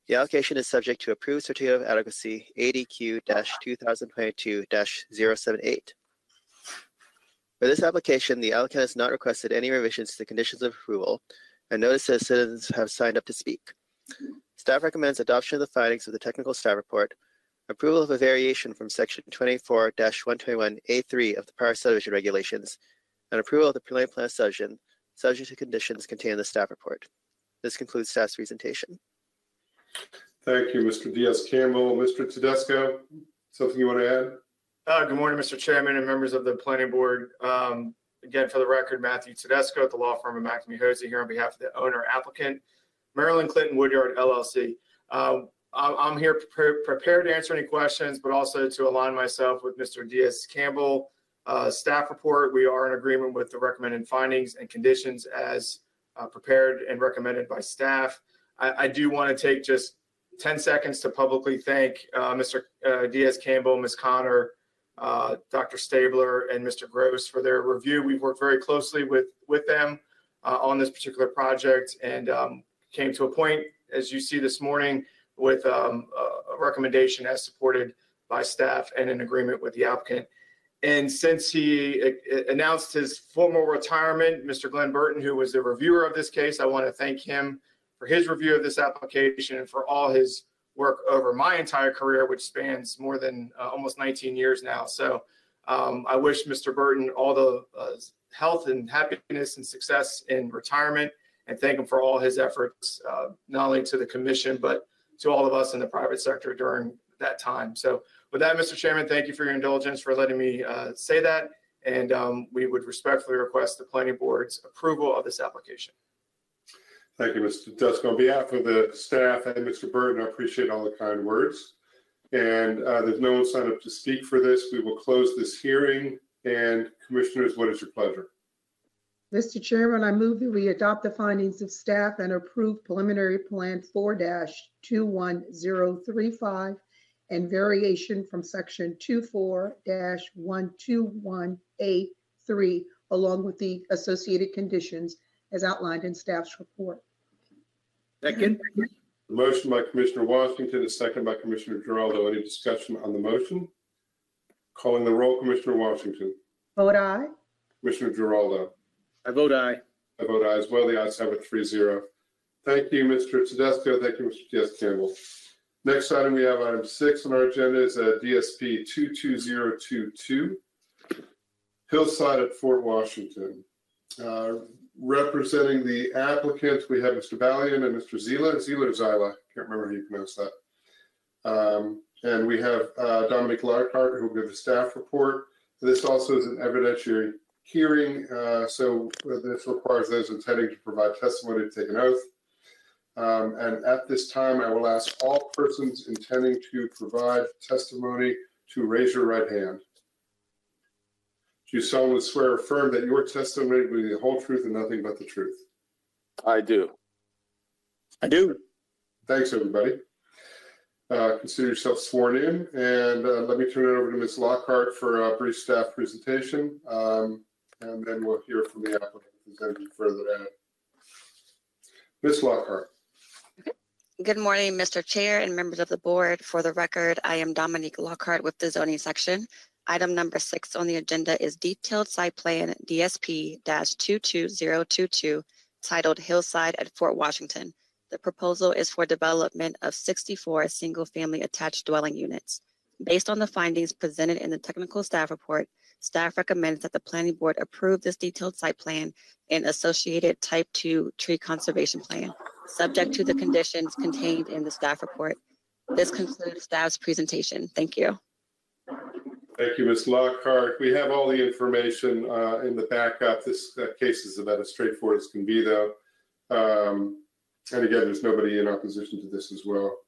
The allocation is subject to approved certificate of adequacy ADQ-2022-078. For this application, the applicant has not requested any revisions to the conditions of approval, and notice that citizens have signed up to speak. Staff recommends adoption of the findings of the technical staff report, approval of a variation from section 24-121A3 of the prior subdivision regulations, and approval of the preliminary plan of subdivision, subject to conditions contained in the staff report. This concludes staff's presentation. Thank you, Mr. Diaz-Campbell. Mr. Tedesco, something you want to add? Good morning, Mr. Chairman and members of the planning board. Again, for the record, Matthew Tedesco at the law firm of McNamee Hosey here on behalf of the owner applicant, Marilyn Clinton Woodyard, LLC. I'm here prepared to answer any questions, but also to align myself with Mr. Diaz-Campbell. Staff report, we are in agreement with the recommended findings and conditions as prepared and recommended by staff. I do want to take just 10 seconds to publicly thank Mr. Diaz-Campbell, Ms. Connor, Dr. Stabler, and Mr. Gross for their review. We've worked very closely with them on this particular project and came to a point, as you see this morning, with a recommendation as supported by staff and in agreement with the applicant. And since he announced his formal retirement, Mr. Glenn Burton, who was the reviewer of this case, I want to thank him for his review of this application and for all his work over my entire career, which spans more than almost 19 years now. So I wish Mr. Burton all the health and happiness and success in retirement, and thank him for all his efforts, not only to the commission, but to all of us in the private sector during that time. So with that, Mr. Chairman, thank you for your indulgence for letting me say that. And we would respectfully request the planning board's approval of this application. Thank you, Mr. Tedesco. On behalf of the staff and Mr. Burton, I appreciate all the kind words. And there's no one signed up to speak for this. We will close this hearing. And commissioners, what is your pleasure? Mr. Chairman, I move that we adopt the findings of staff and approve preliminary plan 4-21035 and variation from section 24-121A3, along with the associated conditions as outlined in staff's report. Second. Motion by Commissioner Washington, a second by Commissioner Geraldo. Any discussion on the motion? Calling the roll, Commissioner Washington. Vote aye. Commissioner Geraldo. I vote aye. I vote aye as well. The ayes have it 3-0. Thank you, Mr. Tedesco. Thank you, Mr. Diaz-Campbell. Next item, we have item 6 on our agenda is DSP 22022, Hillside at Fort Washington. Representing the applicant, we have Mr. Balian and Mr. Zila. Zila or Zyla? Can't remember how you pronounce that. And we have Dominic Lockhart, who will give the staff report. This also is an evidentiary hearing, so this requires those intending to provide testimony to take an oath. And at this time, I will ask all persons intending to provide testimony to raise your right hand. Do you solemnly swear or affirm that your testimony will be the whole truth and nothing but the truth? I do. I do. Thanks, everybody. Consider yourself sworn in, and let me turn it over to Ms. Lockhart for a brief staff presentation, and then we'll hear from the applicant if there's anything further to add. Ms. Lockhart. Good morning, Mr. Chair and members of the board. For the record, I am Dominique Lockhart with the zoning section. Item number 6 on the agenda is detailed site plan DSP-22022 titled Hillside at Fort Washington. The proposal is for development of 64 single-family attached dwelling units. Based on the findings presented in the technical staff report, staff recommends that the planning board approve this detailed site plan and associated type 2 tree conservation plan, subject to the conditions contained in the staff report. This concludes staff's presentation. Thank you. Thank you, Ms. Lockhart. We have all the information in the backup. This case is about as straightforward as can be, though. And again, there's nobody in opposition to this as well.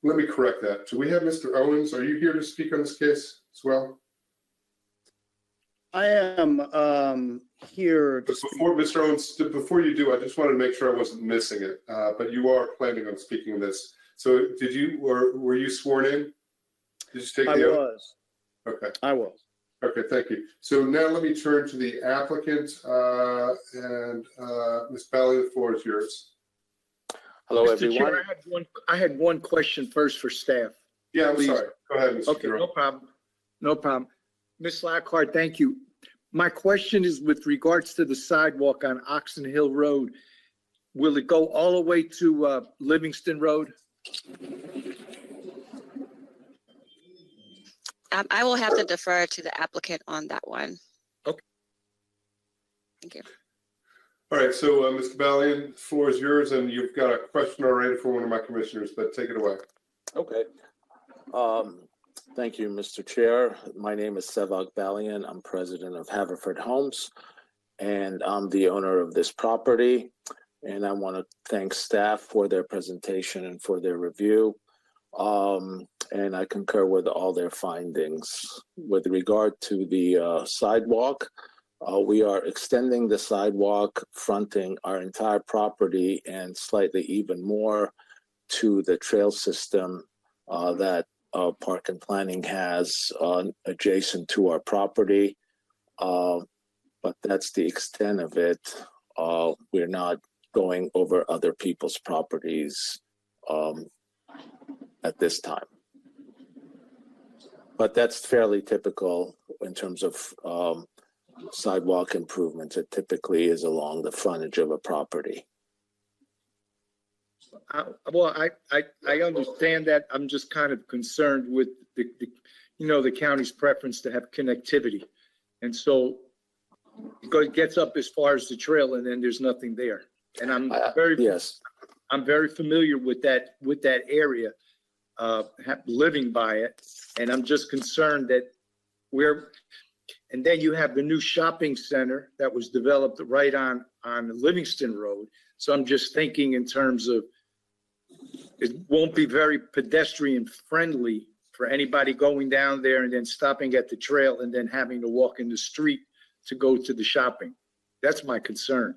Let me correct that. Do we have Mr. Owens? Are you here to speak on this case as well? I am here. Before Mr. Owens, before you do, I just wanted to make sure I wasn't missing it. But you are planning on speaking on this. So did you, or were you sworn in? Did you take the oath? I was. Okay. I was. Okay, thank you. So now let me turn to the applicant, and Ms. Bally, the floor is yours. Hello, Mr. everyone. Chair, I had one question first for staff. Yeah, I'm Please. sorry. Go ahead, Mr. Okay, no problem. No problem. Ms. Lockhart, thank you. My question is with regards to the sidewalk on Oxon Hill Road. Will it go all the way to Livingston Road? I will have to defer to the applicant on that one. Okay. Thank you. All right, so Mr. Balian, the floor is yours, and you've got a question already for one of my commissioners, but take it away. Okay. Thank you, Mr. Chair. My name is Sevak Balian. I'm president of Haverford Homes, and I'm the owner of this property. And I want to thank staff for their presentation and for their review. And I concur with all their findings. With regard to the sidewalk, we are extending the sidewalk fronting our entire property and slightly even more to the trail system that Park and Planning has adjacent to our property. But that's the extent of it. We're not going over other people's properties at this time. But that's fairly typical in terms of sidewalk improvements. It typically is along the frontage of a property. Well, I understand that. I'm just kind of concerned with the county's preference to have connectivity. And so it gets up as far as the trail and then there's nothing there. And I'm very familiar with that area, living by it. And I'm just concerned that and then you have the new shopping center that was developed right on Livingston Road. So I'm just thinking in terms of, it won't be very pedestrian friendly for anybody going down there and then stopping at the trail and then having to walk in the street to go to the shopping. That's my concern.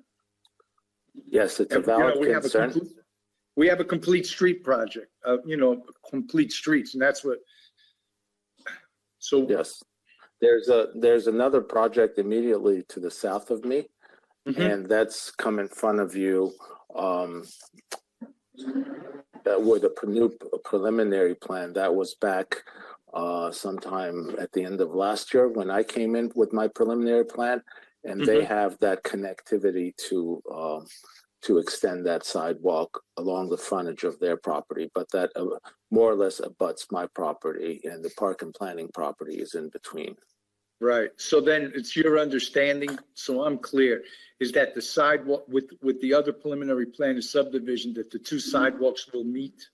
Yes, it's a valid concern. We have a complete street project, complete streets, and that's what. So Yes. There's another project immediately to the south of me, and that's come in front of you with a new preliminary plan that was back sometime at the end of last year when I came in with my preliminary plan, and they have that connectivity to extend that sidewalk along the frontage of their property, but that more or less abuts my property, and the park and planning property is in between. right. So then it's your understanding, so I'm clear, is that the sidewalk with the other preliminary plan of subdivision, that the two sidewalks will meet?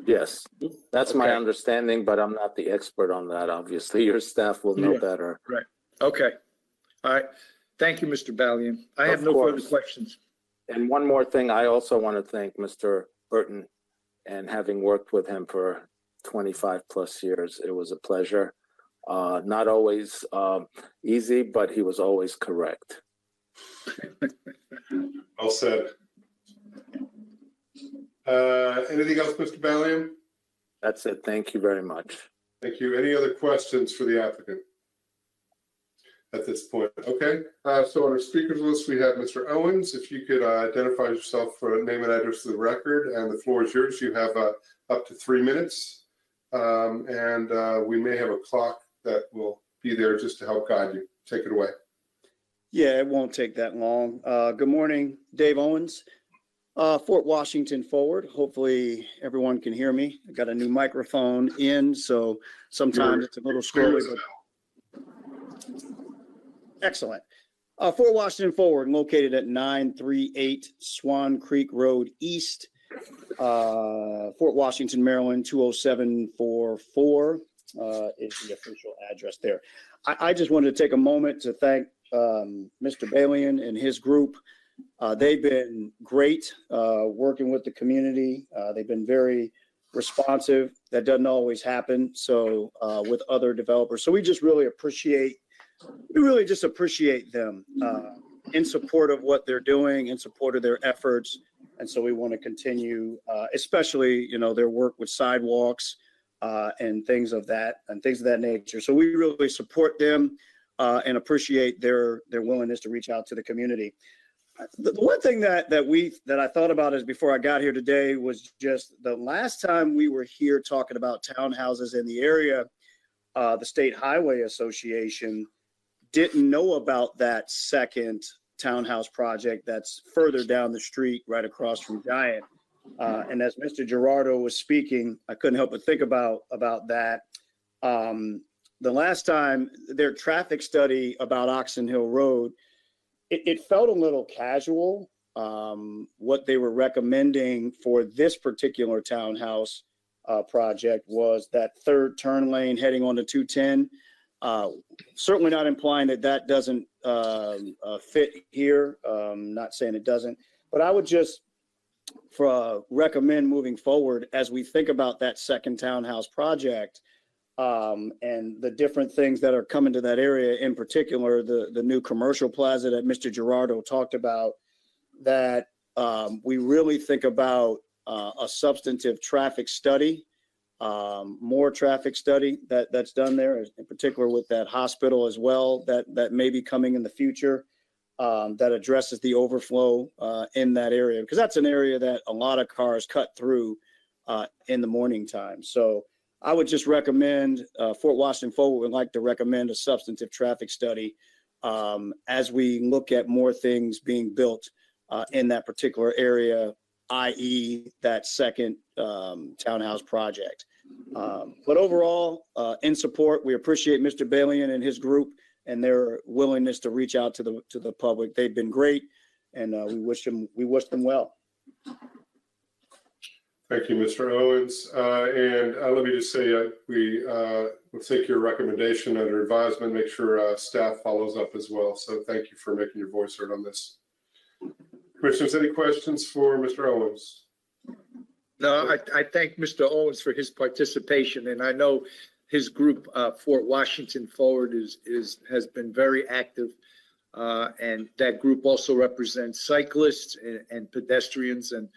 Yes, that's my Okay. understanding, but I'm not the expert on that. Obviously, your staff will know Yeah. better. Right. Okay. All right. Thank you, Mr. Ballion. I have Of no further course. questions. And one more thing, I also want to thank Mr. Burton, and having worked with him for 25 plus years, it was a pleasure. Not always easy, but he was always correct. Well said. Anything else, Mr. Ballion? That's it. Thank you very much. Thank you. Any other questions for the applicant at this point? Okay, so on our speakers list, we have Mr. Owens. If you could identify yourself for name and address to the record, and the floor is yours. You have up to 3 minutes. And we may have a clock that will be there just to help guide you. Take it away. Yeah, it won't take that long. Good morning, Dave Owens, Fort Washington Forward. Hopefully everyone can hear me. I got a new microphone in, so sometimes it's a little scrolly. Excellent. Fort Washington Forward, located at 938 Swan Creek Road East, Fort Washington, Maryland, 20744 is the official address there. I just wanted to take a moment to thank Mr. Ballion and his group. They've been great working with the community. They've been very responsive. That doesn't always happen. So with other developers. So we just really appreciate them in support of what they're doing, in support of their efforts. And so we want to continue, especially, their work with sidewalks and things of that nature. So we really support them and appreciate their willingness to reach out to the community. The one thing that I thought about is before I got here today was just the last time we were here talking about townhouses in the area, the State Highway Association didn't know about that second townhouse project that's further down the street right across from Giant. And as Mr. Gerardo was speaking, I couldn't help but think about that. The last time their traffic study about Oxon Hill Road, it felt a little casual. What they were recommending for this particular townhouse project was that third turn lane heading onto 210. Certainly not implying that doesn't fit here. Not saying it doesn't, but I would just recommend moving forward as we think about that second townhouse project and the different things that are coming to that area, in particular, the new commercial plaza that Mr. Gerardo talked about, that we really think about a substantive traffic study, more traffic study that's done there, in particular with that hospital as well, that may be coming in the future, that addresses the overflow in that area, because that's an area that a lot of cars cut through in the morning time. So I would just recommend Fort Washington Forward would like to recommend a substantive traffic study as we look at more things being built in that particular area, i.e. that second townhouse project. But overall, in support, we appreciate Mr. Ballion and his group and their willingness to reach out to the public. They've been great, and we wish them well. Thank you, Mr. Owens. And let me just say, we will take your recommendation under advisement, make sure staff follows up as well. So thank you for making your voice heard on this. Commissioners, any questions for Mr. Owens? No, I thank Mr. Owens for his participation, and I know his group, Fort Washington Forward, has been very active, and that group also represents cyclists and pedestrians, and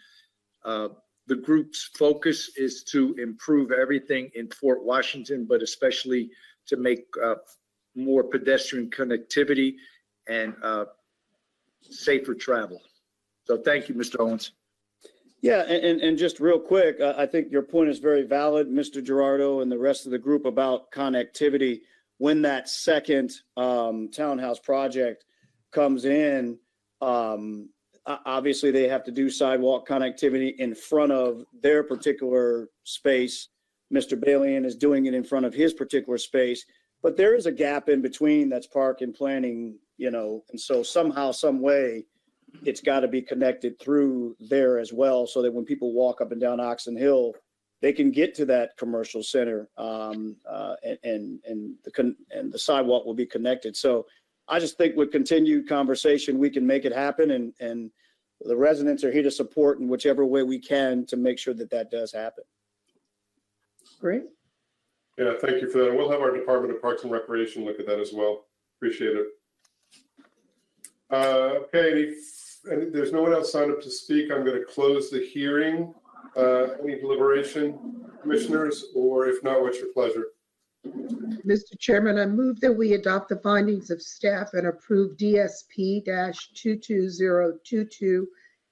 The group's focus is to improve everything in Fort Washington, but especially to make more pedestrian connectivity and safer travel. So thank you, Mr. Owens. Yeah, and just real quick, I think your point is very valid, Mr. Gerardo and the rest of the group, about connectivity. When that second townhouse project comes in, obviously they have to do sidewalk connectivity in front of their particular space. Mr. Balian is doing it in front of his particular space, but there is a gap in between that's park and planning, and so somehow, some way, it's got to be connected through there as well, so that when people walk up and down Oxon Hill, they can get to that commercial center, and the sidewalk will be connected. So I just think with continued conversation, we can make it happen, and the residents are here to support in whichever way we can to make sure that that does happen. Great. Yeah, thank you for that. And we'll have our Department of Parks and Recreation look at that as well. Appreciate it. Okay, there's no one else signed up to speak. I'm going to close the hearing. Any deliberation, commissioners, or if not, what's your pleasure? Mr. Chairman, I move that we adopt the findings of staff and approve DSP-22022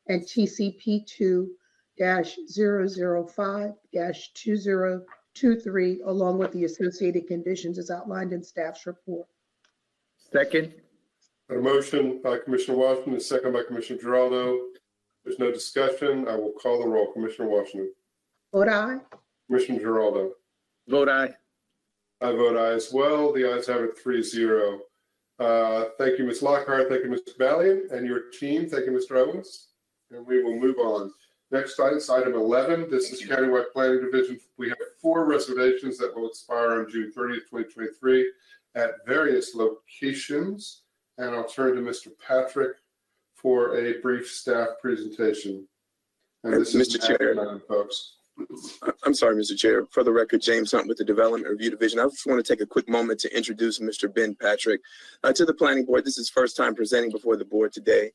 and TCP2-005-2023, along with the associated conditions as outlined in staff's report. Second. A motion by Commissioner Washington, a second by Commissioner Geraldo. There's no discussion. I will call the roll. Commissioner Washington. Vote aye. Commissioner Geraldo. Vote aye. I vote aye as well. The ayes have it 3-0. Thank you, Ms. Lockhart. Thank you, Mr. Balian, and your team. Thank you, Mr. Owens. And we will move on. Next item is item 11. This is Countywide Planning Division. We have 4 reservations that will expire on June 30th, 2023 at various locations. And I'll turn to Mr. Patrick for a brief staff presentation. And this is Mr. Chair, folks. I'm sorry, Mr. Chair. For the record, James Hunt with the Development Review Division. I just want to take a quick moment to introduce Mr. Ben Patrick to the Planning Board. This is his first time presenting before the board today.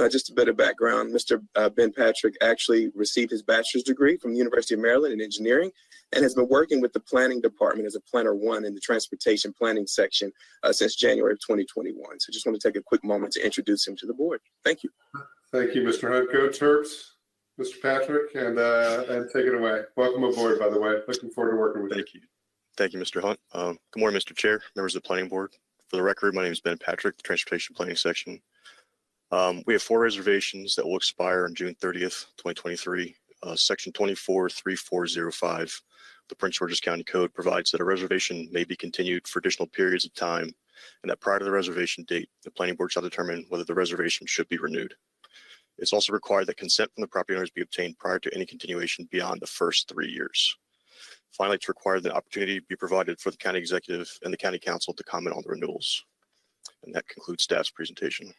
Just a bit of background. Mr. Ben Patrick actually received his bachelor's degree from the University of Maryland in engineering and has been working with the planning department as a planner 1 in the transportation planning section since January of 2021. So just want to take a quick moment to introduce him to the board. Thank you. Thank you, Mr. Hunt. Go Terps, Mr. Patrick, and take it away. Welcome aboard, by the way. Looking forward to working with you. Thank you. Thank you, Mr. Hunt. Good morning, Mr. Chair, members of the Planning Board. For the record, my name is Ben Patrick, the Transportation Planning Section. We have 4 reservations that will expire on June 30th, 2023. Section 243405, the Prince George's County Code provides that a reservation may be continued for additional periods of time, and that prior to the reservation date, the Planning Board shall determine whether the reservation should be renewed. It's also required that consent from the property owners be obtained prior to any continuation beyond the first 3 years. Finally, it's required that opportunity be provided for the county executive and the county council to comment on the renewals. And that concludes staff's presentation.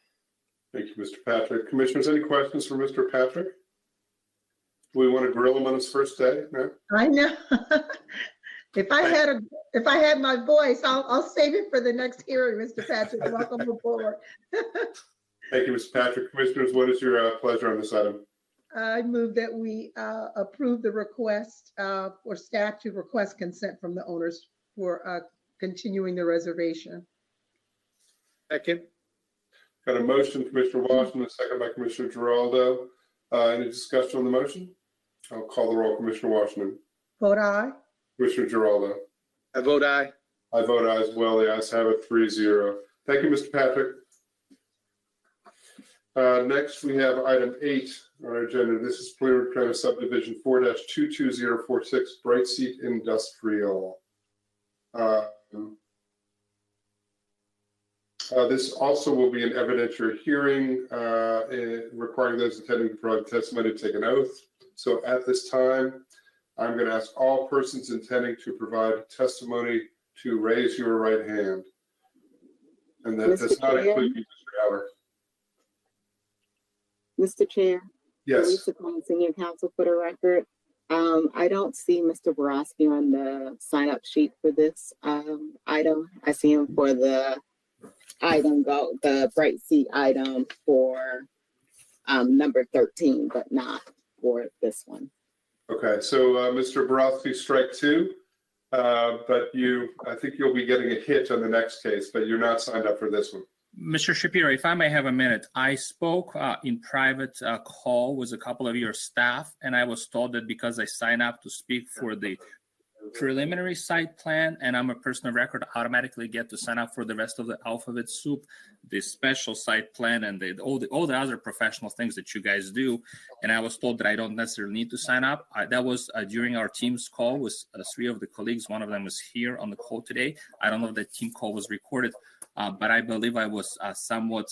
Thank you, Mr. Patrick. Commissioners, any questions for Mr. Patrick? Do we want to grill him on his first day? No? I know. If I had my voice, I'll save it for the next hearing, Mr. Patrick. Welcome aboard. Thank you, Mr. Patrick. Commissioners, what is your pleasure on this item? I move that we approve the request for staff to request consent from the owners for continuing the reservation. Second. Got a motion, Commissioner Washington, a second by Commissioner Geraldo. Any discussion on the motion? I'll call the roll. Commissioner Washington. Vote aye. Commissioner Geraldo. I vote aye. I vote aye as well. The ayes have it 3-0. Thank you, Mr. Patrick. Next, we have item 8 on our agenda. This is preliminary plan of subdivision 4-22046, Bright Seat Industrial. This also will be an evidentiary hearing requiring those attending to provide testimony to take an oath. So at this time, I'm going to ask all persons intending to provide testimony to raise your right hand. And that does not include you, Mr. Aller. Mr. Chair. Yes. Lisa Cohen, Senior Counsel for the record. I don't see Mr. Borowski on the sign-up sheet for this item. I see him for the Bright Seat item for number 13, but not for this one. Okay, so Mr. Borowski, strike two. But I think you'll be getting a hit on the next case, but you're not signed up for this one. Mr. Shapiro, if I may have a minute, I spoke in private call with a couple of your staff, and I was told that because I signed up to speak for the preliminary site plan and I'm a person of record, automatically get to sign up for the rest of the alphabet soup, the special site plan, and all the other professional things that you guys do. And I was told that I don't necessarily need to sign up. That was during our team's call with three of the colleagues. One of them was here on the call today. I don't know if that team call was recorded, but I believe I was somewhat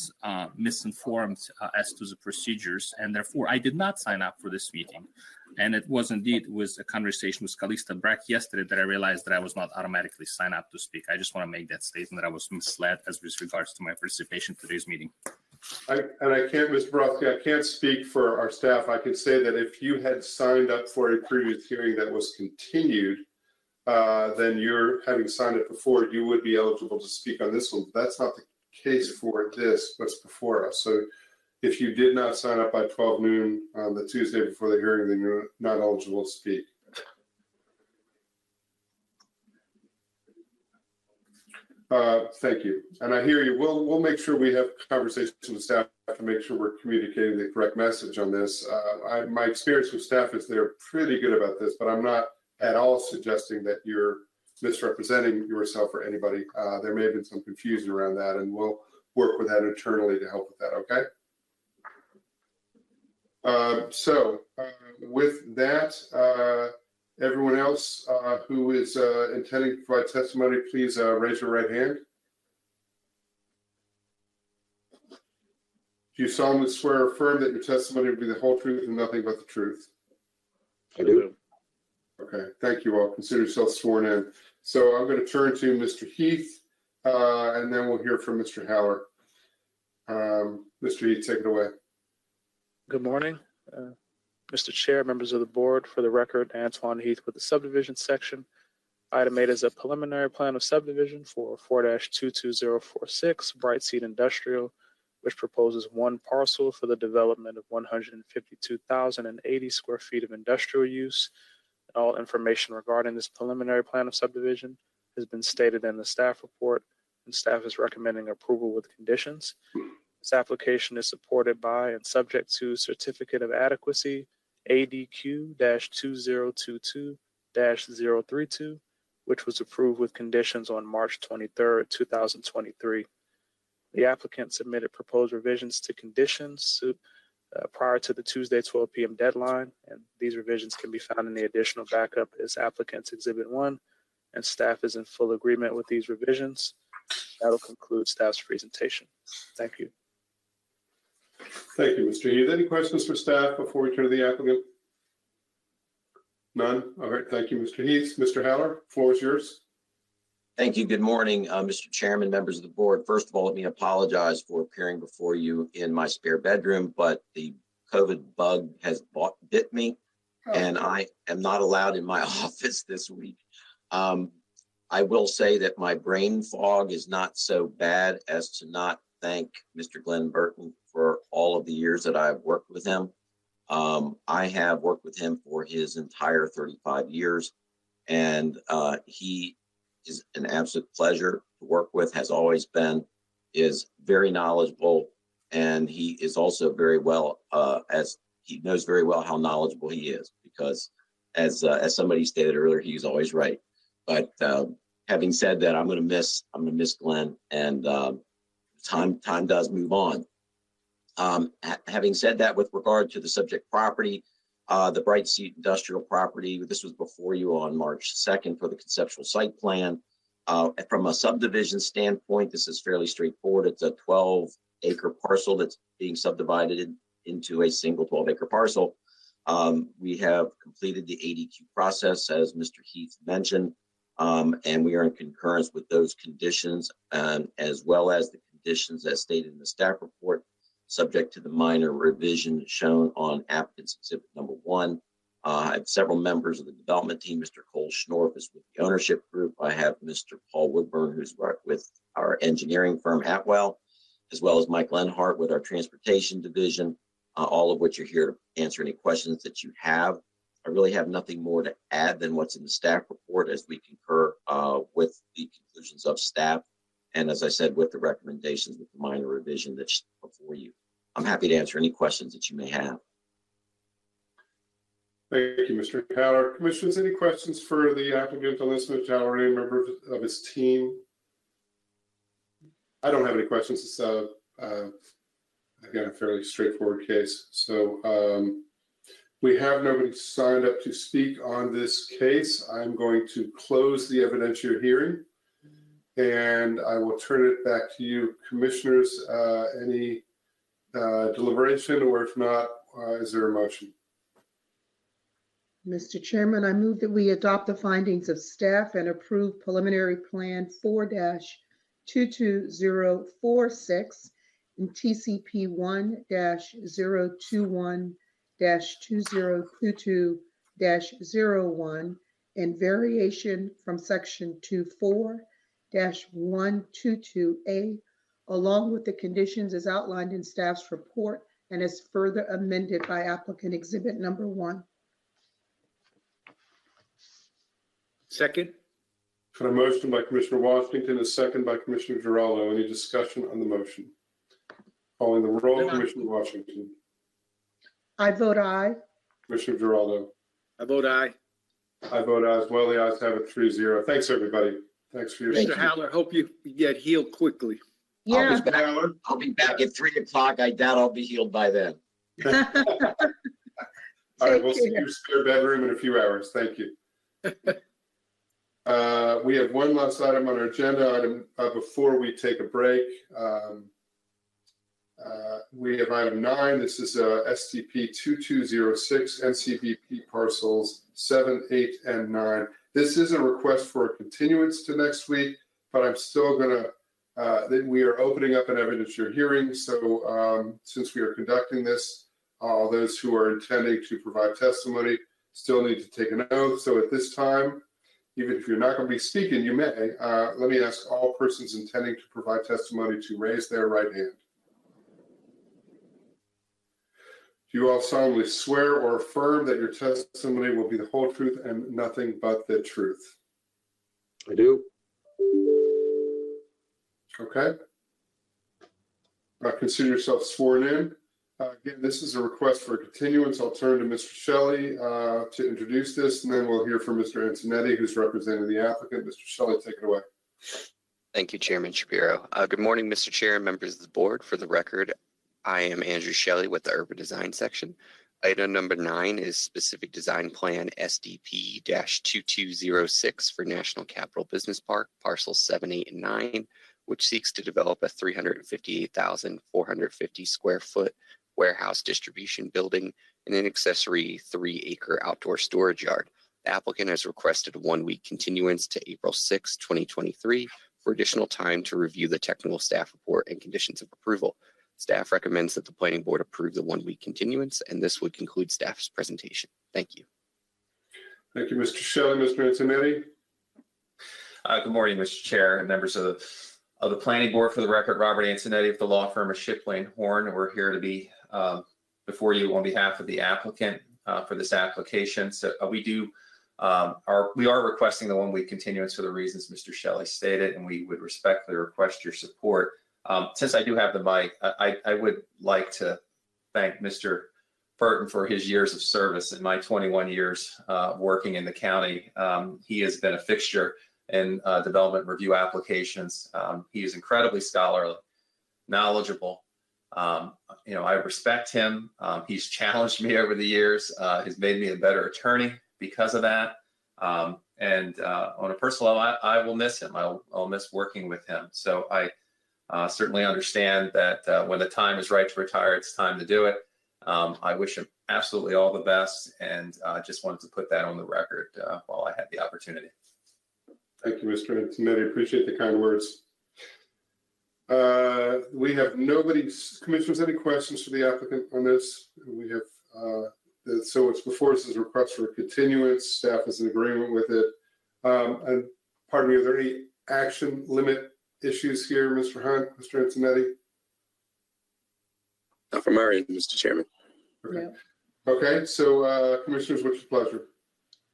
misinformed as to the procedures, and therefore I did not sign up for this meeting. And it was indeed with a conversation with Calista Breck yesterday that I realized that I was not automatically signed up to speak. I just want to make that statement that I was misled as with regards to my participation in today's meeting. I can't, Mr. Borowski, I can't speak for our staff. I can say that if you had signed up for a previous hearing that was continued, then you're having signed it before, you would be eligible to speak on this one. But that's not the case for this, what's before us. So if you did not sign up by 12 noon on the Tuesday before the hearing, then you're not eligible to speak. Thank you. And I hear you. We'll make sure we have conversations with staff to make sure we're communicating the correct message on this. My experience with staff is they're pretty good about this, but I'm not at all suggesting that you're misrepresenting yourself or anybody. There may have been some confusion around that, and we'll work with that internally to help with that, okay? With that, everyone else who is intending to provide testimony, please raise your right hand. Do you solemnly swear or affirm that your testimony will be the whole truth and nothing but the truth? I do. Okay, thank you all. Consider yourselves sworn in. So I'm going to turn to Mr. Heath, and then we'll hear from Mr. Haller. Mr. Heath, take it away. Good morning, Mr. Chair, members of the board. For the record, Antoine Heath with the subdivision section. Item 8 is a preliminary plan of subdivision for 4-22046 Bright Seed Industrial, which proposes one parcel for the development of 152,080 square feet of industrial use. All information regarding this preliminary plan of subdivision has been stated in the staff report, and staff is recommending approval with conditions. This application is supported by and subject to Certificate of Adequacy ADQ-2022-032, which was approved with conditions on March 23rd, 2023. The applicant submitted proposed revisions to conditions prior to the Tuesday 12 p.m. deadline, and these revisions can be found in the additional backup as Applicant's Exhibit 1, and staff is in full agreement with these revisions. That'll conclude staff's presentation. Thank you. Thank you, Mr. Heath. Any questions for staff before we turn to the applicant? None? All right, thank you, Mr. Heath. Mr. Haller, floor is yours. Thank you. Good morning, Mr. Chairman, members of the board. First of all, let me apologize for appearing before you in my spare bedroom, but the COVID bug has bit me, and I am not allowed in my office this week. I will say that my brain fog is not so bad as to not thank Mr. Glenn Burton for all of the years that I've worked with him. I have worked with him for his entire 35 years, and he is an absolute pleasure to work with, has always been, is very knowledgeable, and he is also very well, as he knows very well how knowledgeable he is, because as somebody stated earlier, he's always right. But having said that, I'm going to miss Glenn, and time does move on. Having said that, with regard to the subject property, the Bright Seed Industrial property, this was before you on March 2nd for the conceptual site plan. From a subdivision standpoint, this is fairly straightforward. It's a 12-acre parcel that's being subdivided into a single 12-acre parcel. We have completed the ADQ process, as Mr. Heath mentioned, and we are in concurrence with those conditions, as well as the conditions as stated in the staff report, subject to the minor revision shown on applicant's exhibit number 1. I have several members of the development team. Mr. Cole Schnorf is with the ownership group. I have Mr. Paul Woodburn, who's with our engineering firm, Atwell, as well as Mike Lenhart with our transportation division. all of which are here to answer any questions that you have. I really have nothing more to add than what's in the staff report, as we concur with the conclusions of staff. And as I said, with the recommendations with the minor revision that's before you. I'm happy to answer any questions that you may have. Thank you, Mr. Haller. Commissioners, any questions for the applicant on this, Mr. Haller, or any member of his team? I don't have any questions. It's again, a fairly straightforward case. So we have nobody signed up to speak on this case. I'm going to close the evidentiary hearing, and I will turn it back to you, commissioners. Any deliberation, or if not, is there a motion? Mr. Chairman, I move that we adopt the findings of staff and approve preliminary plan 4-22046 and TCP 1-021-2022-01 and variation from section 24-122A, along with the conditions as outlined in staff's report and as further amended by applicant exhibit number 1. Second. Got a motion by Commissioner Washington, a second by Commissioner Giraldo. Any discussion on the motion? Calling the roll, Commissioner Washington. I vote aye. Commissioner Giraldo. I vote aye. I vote aye as well. The ayes have it 3-0. Thanks, everybody. Thanks for your Mr. Haller, hope you get healed quickly. Yeah. I'll be back at 3 o'clock. I doubt I'll be healed by then. All right, we'll see your spare bedroom in a few hours. Thank you. We have one last item on our agenda before we take a break. We have item 9. This is STP 2206 NCBP parcels 7, 8, and 9. This is a request for a continuance to next week, but I'm still going to, we are opening up an evidentiary hearing. So since we are conducting this, all those who are intending to provide testimony still need to take an oath. So at this time, even if you're not going to be speaking, you may. Let me ask all persons intending to provide testimony to raise their right hand. Do you all solemnly swear or affirm that your testimony will be the whole truth and nothing but the truth? I do. Okay. Consider yourself sworn in. Again, this is a request for a continuance. I'll turn to Mr. Shelley to introduce this, and then we'll hear from Mr. Antonetti, who's representing the applicant. Mr. Shelley, take it away. Thank you, Chairman Shapiro. Good morning, Mr. Chair and members of the board. For the record, I am Andrew Shelley with the Urban Design Section. Item number 9 is Specific Design Plan SDP-2206 for National Capital Business Park, parcels 7, 8, and 9, which seeks to develop a 358,450 square foot warehouse distribution building and an accessory 3-acre outdoor storage yard. The applicant has requested a 1-week continuance to April 6, 2023 for additional time to review the technical staff report and conditions of approval. Staff recommends that the planning board approve the 1-week continuance, and this would conclude staff's presentation. Thank you. Thank you, Mr. Shelley. Mr. Antonetti. Good morning, Mr. Chair and members of the planning board. For the record, Robert Antonetti of the law firm of Shipley & Horn. We're here to be before you on behalf of the applicant for this application. So we are requesting the 1-week continuance for the reasons Mr. Shelley stated, and we would respectfully request your support. Since I do have the mic, I would like to thank Mr. Burton for his years of service. In my 21 years working in the county, he has been a fixture in development review applications. He is incredibly scholarly, knowledgeable. I respect him. He's challenged me over the years. He's made me a better attorney because of that. And on a personal level, I will miss him. I'll miss working with him. So I certainly understand that when the time is right to retire, it's time to do it. I wish him absolutely all the best, and just wanted to put that on the record while I had the opportunity. Thank you, Mr. Antonetti. Appreciate the kind words. We have nobody, commissioners, any questions for the applicant on this? We have, so it's before us is a request for a continuance. Staff is in agreement with it. And pardon me, are there any action limit issues here, Mr. Hunt, Mr. Antonetti? Not from our end, Mr. Chairman. Okay. Okay, so Commissioners, what's your pleasure?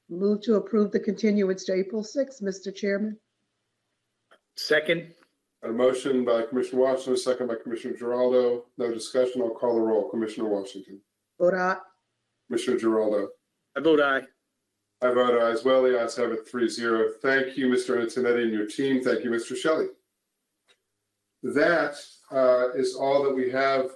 Move to approve the continuance to April 6th, Mr. Chairman. Second. A motion by Commissioner Washington, a second by Commissioner Giraldo. No discussion. I'll call the roll. Commissioner Washington. Vote aye. Commissioner Giraldo. I vote aye. I vote aye as well. The ayes have it 3-0. Thank you, Mr. Antonetti and your team. Thank you, Mr. Shelley. That is all that we have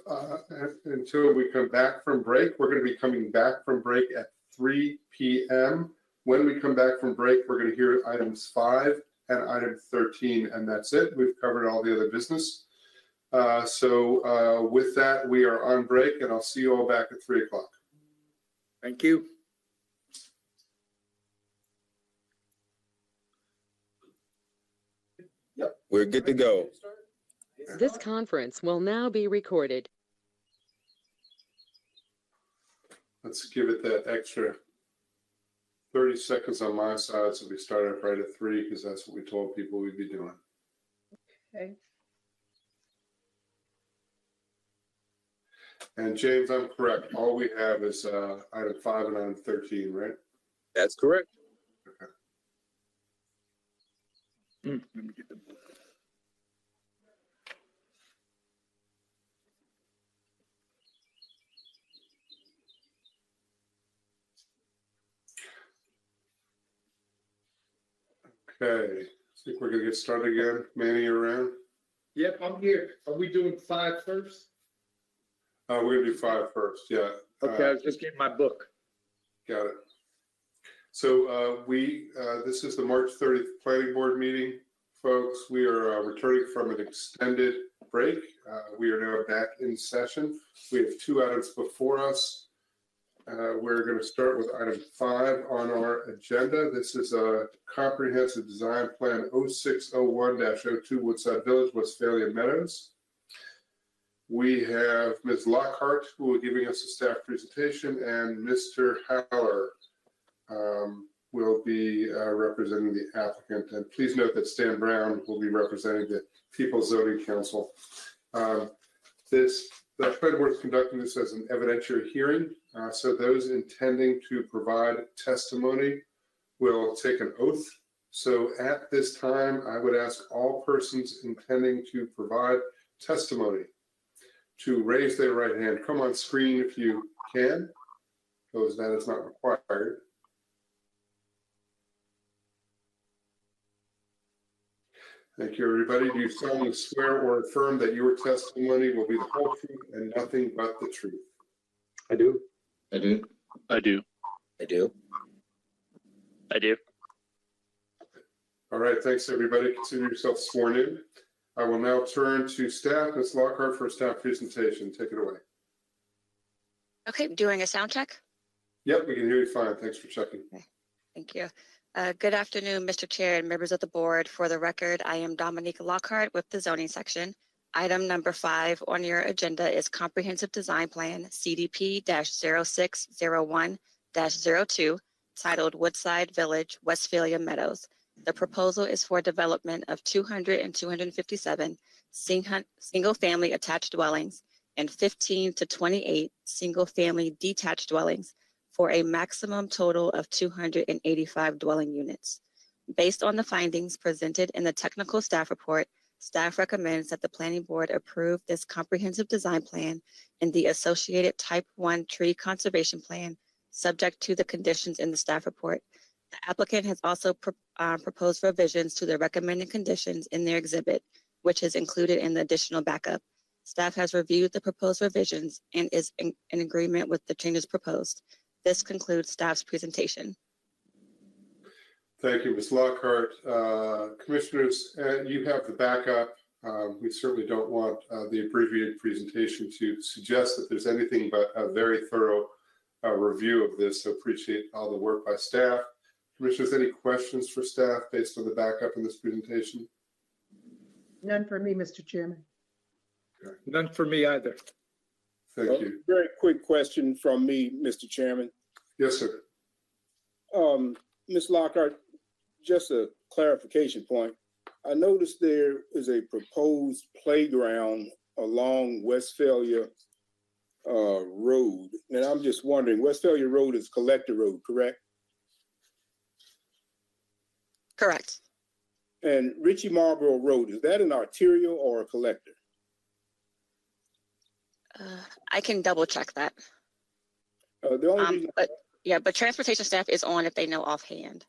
until we come back from break. We're going to be coming back from break at 3 p.m. When we come back from break, we're going to hear items 5 and item 13, and that's it. We've covered all the other business. So with that, we are on break, and I'll see you all back at 3 o'clock. Thank you. Yep, we're good to go. This conference will now be recorded. Let's give it that extra 30 seconds on my side, so we start up right at 3, because that's what we told people we'd be doing. Okay. And James, I'm correct. All we have is item 5 and item 13, right? That's correct. Okay. Let me get the Okay, I think we're gonna get started again. Manny, you around? Yep, I'm here. Are we doing 5 first? We're gonna do 5 first, yeah. Okay, I was just getting my book. Got it. So this is the March 30th Planning Board meeting, folks. We are returning from an extended break. We are now back in session. We have 2 items before us. We're going to start with item 5 on our agenda. This is a comprehensive design plan 0601-02 Woodside Village, Westphalia Meadows. We have Ms. Lockhart, who will be giving us a staff presentation, and Mr. Haller will be representing the applicant. And please note that Stan Brown will be representing the People's Zoning Council. The planning board is conducting this as an evidentiary hearing. So those intending to provide testimony will take an oath. So at this time, I would ask all persons intending to provide testimony to raise their right hand. Come on screen if you can. Those that is not required. Thank you, everybody. Do you solemnly swear or affirm that your testimony will be the whole truth and nothing but the truth? I do. I do. I do. I do. I do. All right, thanks, everybody. Consider yourself sworn in. I will now turn to staff. Ms. Lockhart for a staff presentation. Take it away. Okay, doing a sound check? Yep, we can hear you fine. Thanks for checking. Okay, thank you. Good afternoon, Mr. Chair and members of the board. For the record, I am Dominique Lockhart with the zoning section. Item number 5 on your agenda is Comprehensive Design Plan CDP-0601-02 titled Woodside Village, Westphalia Meadows. The proposal is for development of 200 and 257 single-family attached dwellings and 15 to 28 single-family detached dwellings for a maximum total of 285 dwelling units. Based on the findings presented in the technical staff report, staff recommends that the planning board approve this comprehensive design plan and the associated type 1 tree conservation plan, subject to the conditions in the staff report. The applicant has also proposed revisions to the recommended conditions in their exhibit, which is included in the additional backup. Staff has reviewed the proposed revisions and is in agreement with the changes proposed. This concludes staff's presentation. Thank you, Ms. Lockhart. Commissioners, you have the backup. We certainly don't want the abbreviated presentation to suggest that there's anything but a very thorough review of this. So appreciate all the work by staff. Commissioners, any questions for staff based on the backup in this presentation? None for me, Mr. Chairman. Okay. None for me either. Thank you. Very quick question from me, Mr. Chairman. Yes, sir. Ms. Lockhart, just a clarification point. I noticed there is a proposed playground along Westphalia Road. And I'm just wondering, Westphalia Road is Collector Road, correct? Correct. And Ritchie Marlboro Road, is that an arterial or a collector? I can double check that. The only reason, But transportation staff is on if they know offhand.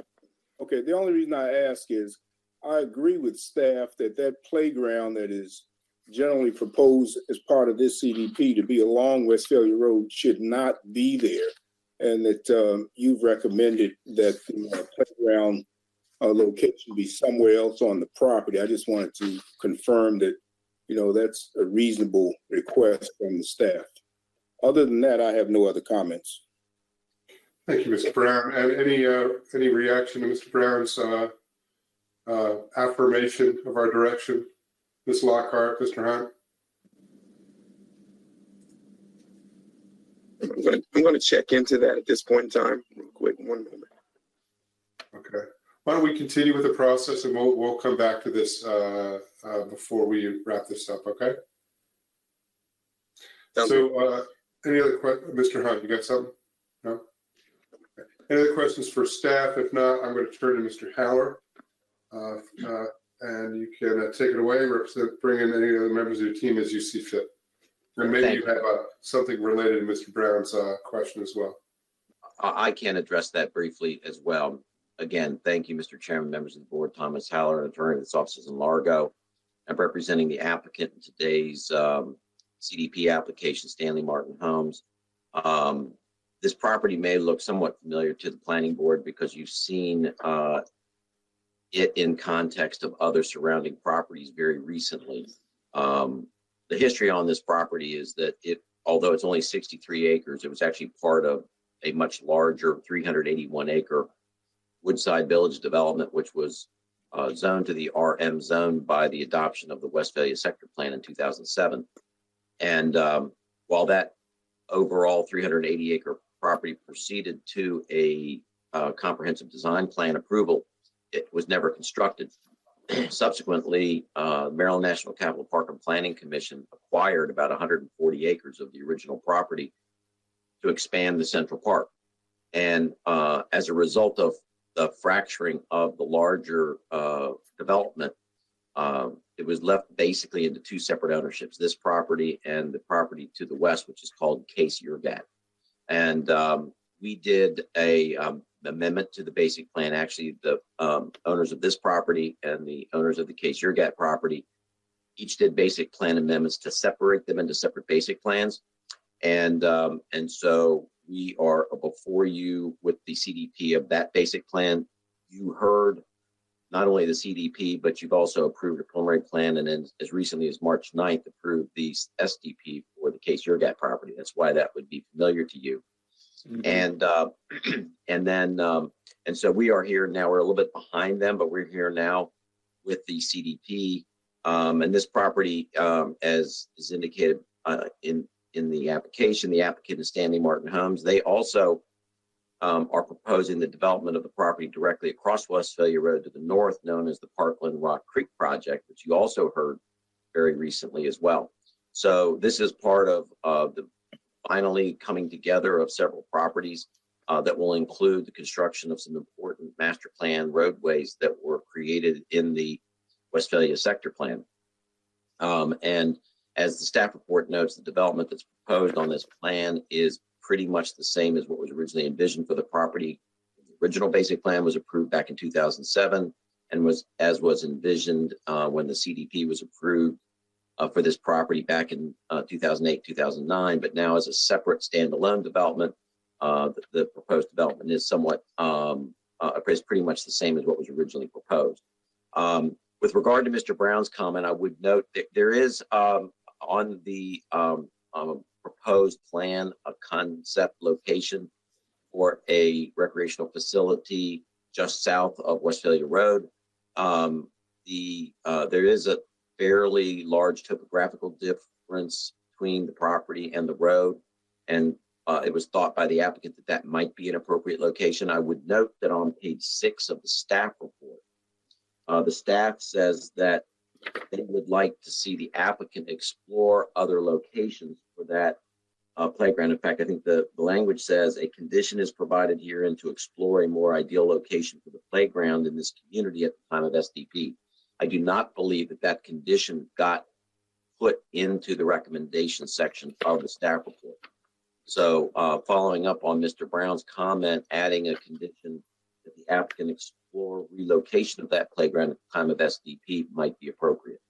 okay, the only reason I ask is I agree with staff that that playground that is generally proposed as part of this CDP to be along Westphalia Road should not be there. And that you've recommended that the playground location be somewhere else on the property. I just wanted to confirm that, that's a reasonable request from the staff. Other than that, I have no other comments. Thank you, Mr. Brown. And any reaction to Mr. Brown's affirmation of our direction? Ms. Lockhart, Mr. Hunt? I'm going to check into that at this point in time. Real quick, one moment. Okay. Why don't we continue with the process, and we'll come back to this before we wrap this up, okay? So any other questions? Mr. Hunt, you got something? No? Okay. Any other questions for staff? If not, I'm going to turn to Mr. Haller. And you can take it away, bring in any other members of your team as you see fit. And maybe you have something related to Mr. Brown's question as well. I can address that briefly as well. Again, thank you, Mr. Chairman, members of the board. Thomas Haller, attorney with offices in Largo. I'm representing the applicant in today's CDP application, Stanley Martin Homes. This property may look somewhat familiar to the planning board because you've seen it in context of other surrounding properties very recently. The history on this property is that although it's only 63 acres, it was actually part of a much larger 381 acre Woodside Village development, which was zoned to the RM zone by the adoption of the Westphalia Sector Plan in 2007. And while that overall 380 acre property proceeded to a comprehensive design plan approval, it was never constructed. Subsequently, Maryland National Capital Park and Planning Commission acquired about 140 acres of the original property to expand the Central Park. And as a result of the fracturing of the larger development, it was left basically into two separate ownerships, this property and the property to the west, which is called Case Yergat. And we did a amendment to the basic plan. Actually, the owners of this property and the owners of the Case Yergat property each did basic plan amendments to separate them into separate basic plans. And so we are before you with the CDP of that basic plan. You heard not only the CDP, but you've also approved a preliminary plan, and then as recently as March 9th, approved the SDP for the Case Yergat property. That's why that would be familiar to you. Mm-hmm. And so we are here now. We're a little bit behind them, but we're here now with the CDP. And this property, as is indicated in the application, the applicant is Stanley Martin Homes. They also are proposing the development of the property directly across Westphalia Road to the north, known as the Parkland Rock Creek Project, which you also heard very recently as well. So this is part of the finally coming together of several properties that will include the construction of some important master plan roadways that were created in the Westphalia Sector Plan. And as the staff report notes, the development that's proposed on this plan is pretty much the same as what was originally envisioned for the property. The original basic plan was approved back in 2007 and was envisioned when the CDP was approved for this property back in 2008, 2009, but now as a separate standalone development, the proposed development is somewhat, is pretty much the same as what was originally proposed. With regard to Mr. Brown's comment, I would note that there is on the proposed plan a concept location for a recreational facility just south of Westphalia Road. There is a fairly large topographical difference between the property and the road, and it was thought by the applicant that that might be an appropriate location. I would note that on page 6 of the staff report, the staff says that they would like to see the applicant explore other locations for that playground. In fact, I think the language says a condition is provided herein to explore a more ideal location for the playground in this community at the time of SDP. I do not believe that that condition got put into the recommendation section of the staff report. So following up on Mr. Brown's comment, adding a condition that the applicant explore relocation of that playground at the time of SDP might be appropriate.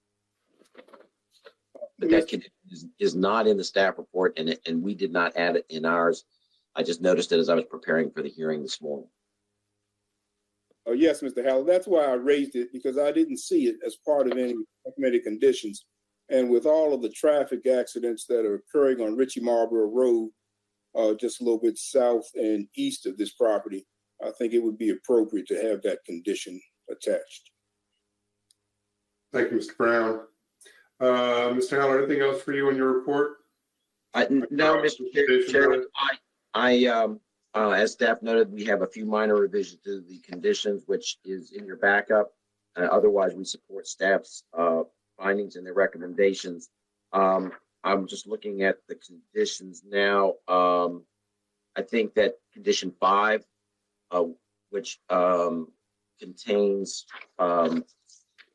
But that condition is not in the staff report, and we did not add it in ours. I just noticed it as I was preparing for the hearing this morning. Oh, yes, Mr. Haller. That's why I raised it, because I didn't see it as part of any recommended conditions. And with all of the traffic accidents that are occurring on Ritchie Marlboro Road, just a little bit south and east of this property, I think it would be appropriate to have that condition attached. Thank you, Mr. Brown. Mr. Haller, anything else for you on your report? No, Mr. Chairman, as staff noted, we have a few minor revisions to the conditions, which is in your backup. Otherwise, we support staff's findings and their recommendations. I'm just looking at the conditions now. I think that condition 5, which contains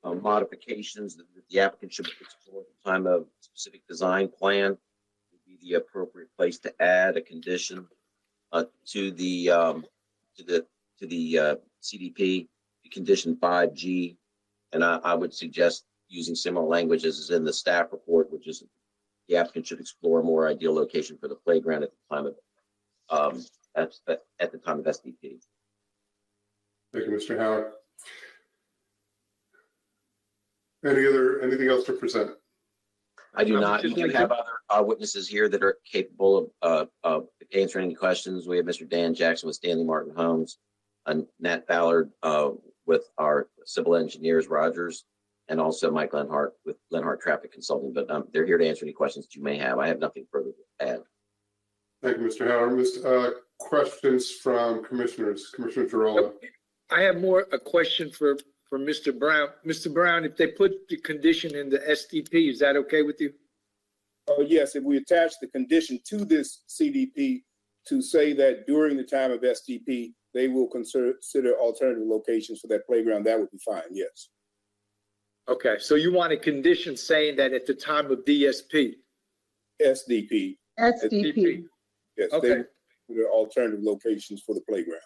modifications that the applicant should explore at the time of specific design plan, would be the appropriate place to add a condition to the CDP, condition 5G, and I would suggest using similar language as is in the staff report, which is the applicant should explore a more ideal location for the playground at the time of at the time of SDP. Thank you, Mr. Howard. Anything else to present? I do not. We do have other witnesses here that are capable of answering any questions. We have Mr. Dan Jackson with Stanley Martin Homes, and Nat Ballard with our civil engineers, Rogers, and also Mike Lenhart with Lenhart Traffic Consulting. But they're here to answer any questions that you may have. I have nothing further to add. Thank you, Mr. Howard. Questions from commissioners? Commissioner Giraldo. I have a question for Mr. Brown. Mr. Brown, if they put the condition in the SDP, is that okay with you? Oh, yes. If we attach the condition to this CDP to say that during the time of SDP, they will consider alternative locations for that playground, that would be fine. Yes. Okay. So you want a condition saying that at the time of DSP? SDP. SDP. Yes. Okay. They will consider alternative locations for the playground.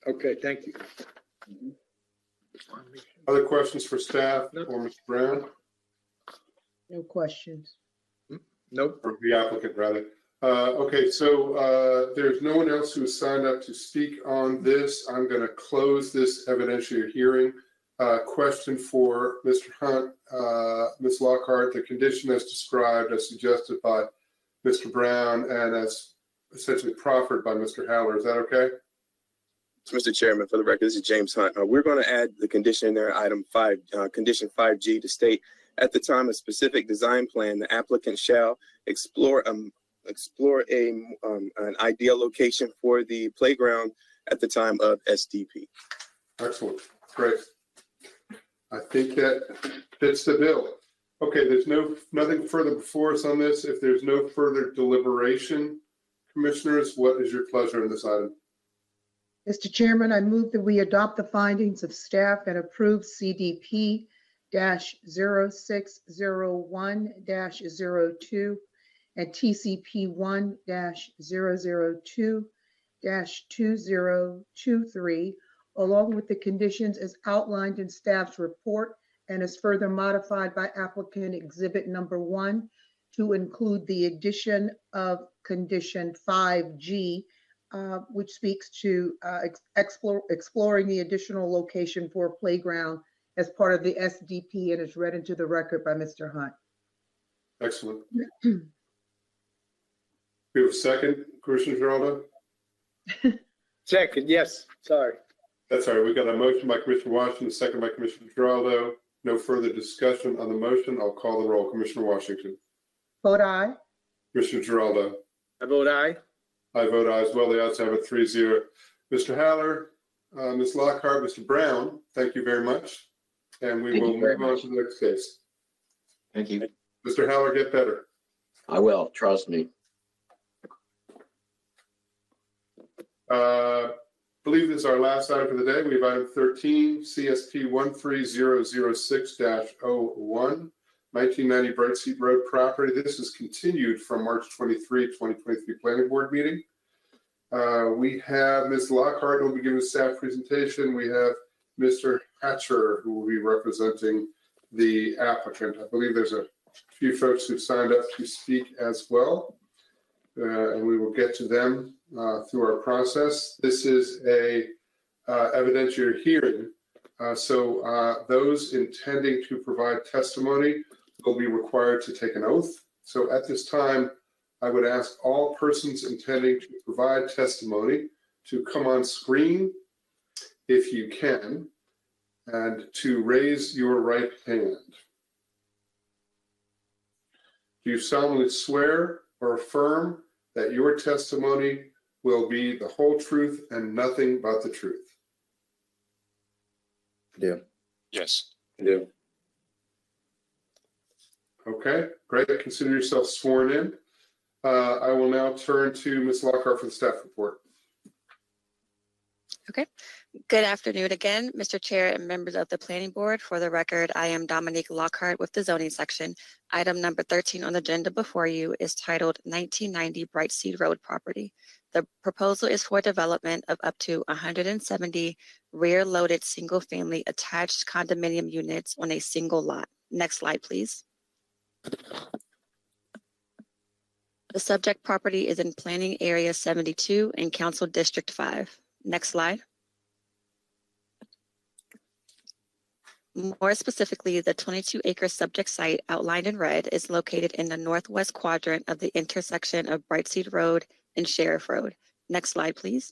Okay. Thank you. Other questions for staff or Mr. Brown? No questions. Nope. Or the applicant, rather. Okay, so there's no one else who signed up to speak on this. I'm going to close this evidentiary hearing. Question for Mr. Hunt, Ms. Lockhart, the condition as described, as suggested by Mr. Brown, and as essentially proffered by Mr. Haller. Is that okay? So, Mr. Chairman, for the record, this is James Hunt. We're going to add the condition in there, item 5, condition 5G, to state at the time of specific design plan, the applicant shall explore an ideal location for the playground at the time of SDP. Excellent. Great. I think that fits the bill. Okay, there's nothing further before us on this. If there's no further deliberation, commissioners, what is your pleasure in this item? Mr. Chairman, I move that we adopt the findings of staff and approve CDP-0601-02 and TCP1-002-2023, along with the conditions as outlined in staff's report and as further modified by applicant exhibit number 1 to include the addition of condition 5G, which speaks to exploring the additional location for a playground as part of the SDP and is read into the record by Mr. Hunt. Excellent. We have a second, Commissioner Giraldo? Second, yes. Sorry. That's all right. We got a motion by Commissioner Washington, a second by Commissioner Giraldo. No further discussion on the motion. I'll call the roll. Commissioner Washington. Vote aye. Commissioner Giraldo. I vote aye. I vote aye as well. The ayes have it 3-0. Mr. Haller, Ms. Lockhart, Mr. Brown, thank you very much. And we will move on to the next case. Thank you. Mr. Haller, get better. I will. Trust me. Believe this is our last item for the day. We have item 13, CSP 13006-01, 1990 Bright Seat Road property. This is continued from March 23, 2023 Planning Board meeting. We have Ms. Lockhart who will be giving a staff presentation. We have Mr. Hatcher who will be representing the applicant. I believe there's a few folks who've signed up to speak as well, and we will get to them through our process. This is a evidentiary hearing, so those intending to provide testimony will be required to take an oath. So at this time, I would ask all persons intending to provide testimony to come on screen if you can, and to raise your right hand. Do you solemnly swear or affirm that your testimony will be the whole truth and nothing but the truth? Do. Yes. Do. Okay, great. Consider yourself sworn in. I will now turn to Ms. Lockhart for the staff report. Okay. Good afternoon again, Mr. Chair and members of the Planning Board. For the record, I am Dominique Lockhart with the zoning section. Item number 13 on the agenda before you is titled 1990 Bright Seat Road property. The proposal is for development of up to 170 rear-loaded single-family attached condominium units on a single lot. Next slide, please. The subject property is in Planning Area 72 in Council District 5. Next slide. More specifically, the 22-acre subject site outlined in red is located in the northwest quadrant of the intersection of Bright Seat Road and Sheriff Road. Next slide, please.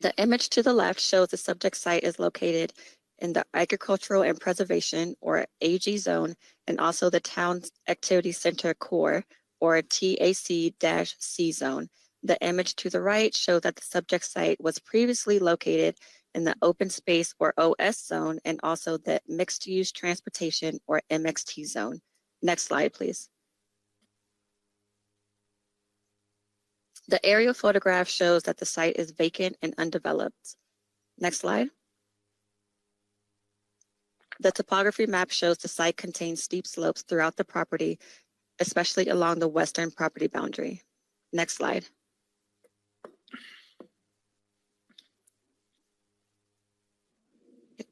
The image to the left shows the subject site is located in the Agricultural and Preservation, or AG zone, and also the Town Activity Center Core, or TAC-C zone. The image to the right shows that the subject site was previously located in the Open Space, or OS zone, and also the Mixed Use Transportation, or MXT zone. Next slide, please. The aerial photograph shows that the site is vacant and undeveloped. Next slide. The topography map shows the site contains steep slopes throughout the property, especially along the western property boundary. Next slide.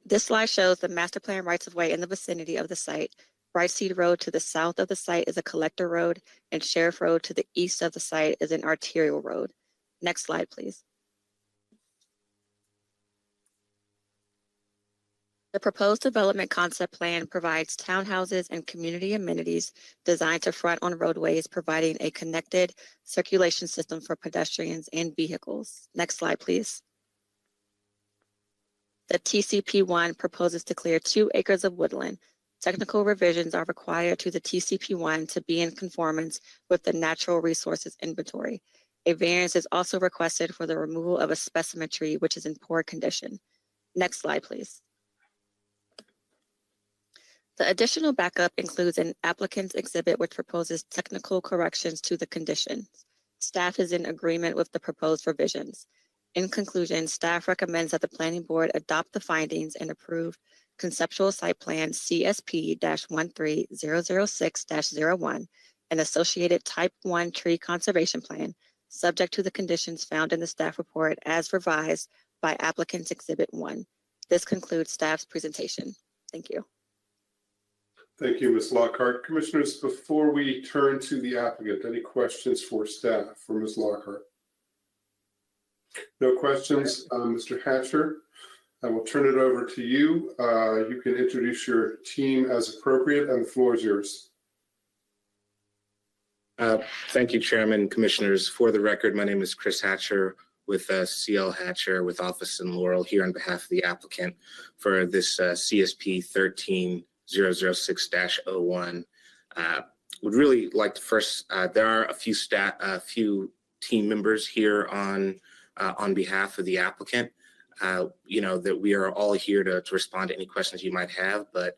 This slide shows the master plan rights-of-way in the vicinity of the site. Bright Seat Road to the south of the site is a collector road, and Sheriff Road to the east of the site is an arterial road. Next slide, please. The proposed development concept plan provides townhouses and community amenities designed to front on roadways, providing a connected circulation system for pedestrians and vehicles. Next slide, please. The TCP1 proposes to clear 2 acres of woodland. Technical revisions are required to the TCP1 to be in conformance with the natural resources inventory. A variance is also requested for the removal of a specimen tree, which is in poor condition. Next slide, please. The additional backup includes an applicant's exhibit which proposes technical corrections to the conditions. Staff is in agreement with the proposed revisions. In conclusion, staff recommends that the Planning Board adopt the findings and approve Conceptual Site Plan CSP-13006-01 and associated Type 1 Tree Conservation Plan, subject to the conditions found in the staff report as revised by applicant's Exhibit 1. This concludes staff's presentation. Thank you. Thank you, Ms. Lockhart. Commissioners, before we turn to the applicant, any questions for staff for Ms. Lockhart? No questions. Mr. Hatcher, I will turn it over to you. You can introduce your team as appropriate, and the floor is yours. Thank you, Chairman, Commissioners. For the record, my name is Chris Hatcher with CL Hatcher with office in Laurel, here on behalf of the applicant for this CSP 13006-01. Would really like to first, there are a few team members here on behalf of the applicant. You know, that we are all here to respond to any questions you might have, but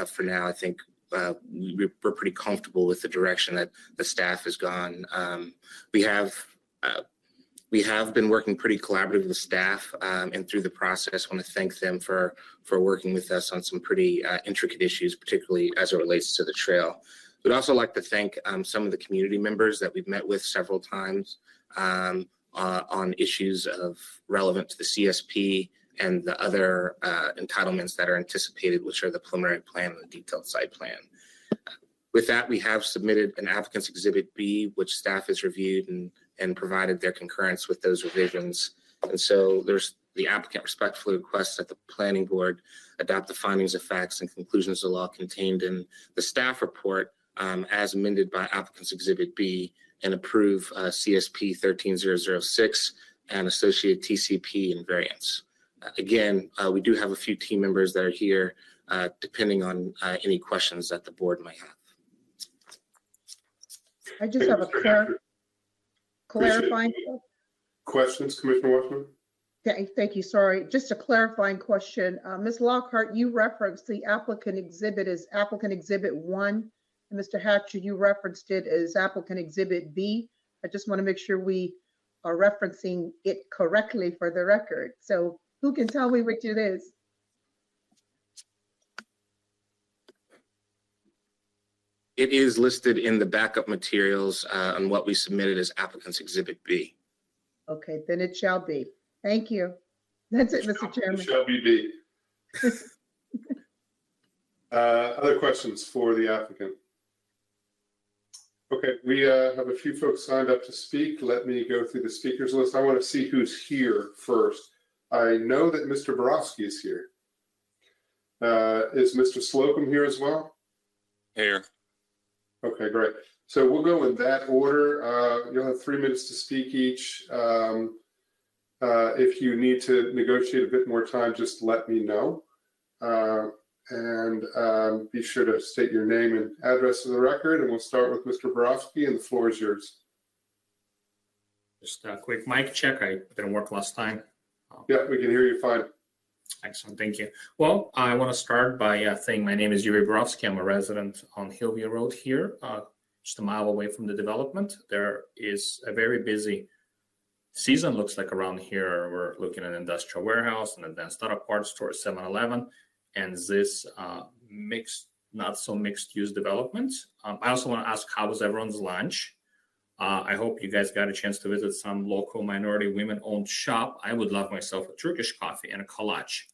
for now, I think we're pretty comfortable with the direction that the staff has gone. We have been working pretty collaboratively with staff, and through the process, I want to thank them for working with us on some pretty intricate issues, particularly as it relates to the trail. We'd also like to thank some of the community members that we've met with several times on issues relevant to the CSP and the other entitlements that are anticipated, which are the preliminary plan and the detailed site plan. With that, we have submitted an applicant's exhibit B, which staff has reviewed and provided their concurrence with those revisions. And so the applicant respectfully requests that the planning board adopt the findings of facts and conclusions of law contained in the staff report as amended by applicant's exhibit B, and approve CSP 13006 and associated TCP and variants. Again, we do have a few team members that are here, depending on any questions that the board might have. I just have a clarifying. Questions, Commissioner Washburn? Thank you. Sorry, just a clarifying question. Ms. Lockhart, you referenced the applicant exhibit as applicant exhibit 1. And Mr. Hatcher, you referenced it as applicant exhibit B. I just want to make sure we are referencing it correctly for the record. So who can tell me which it is? It is listed in the backup materials on what we submitted as applicant's exhibit B. Okay, then it shall be. Thank you. That's it, Mr. Chairman. It shall be B. Other questions for the applicant? Okay, we have a few folks signed up to speak. Let me go through the speakers list. I want to see who's here first. I know that Mr. Borowski is here. Is Mr. Slocum here as well? Here. Okay, great. So we'll go in that order. You'll have 3 minutes to speak each. If you need to negotiate a bit more time, just let me know. And be sure to state your name and address for the record. And we'll start with Mr. Borowski, and the floor is yours. Just a quick mic check. I didn't work last time. Yeah, we can hear you fine. Excellent, thank you. Well, I want to start by saying my name is Yuri Borowski. I'm a resident on Hillview Road here, just a mile away from the development. There is a very busy season, looks like around here. We're looking at an industrial warehouse, an advanced auto parts store, 7-Eleven, and this not so mixed use development. I also want to ask, how was everyone's lunch? I hope you guys got a chance to visit some local minority women-owned shop. I would love myself a Turkish coffee and a kolache,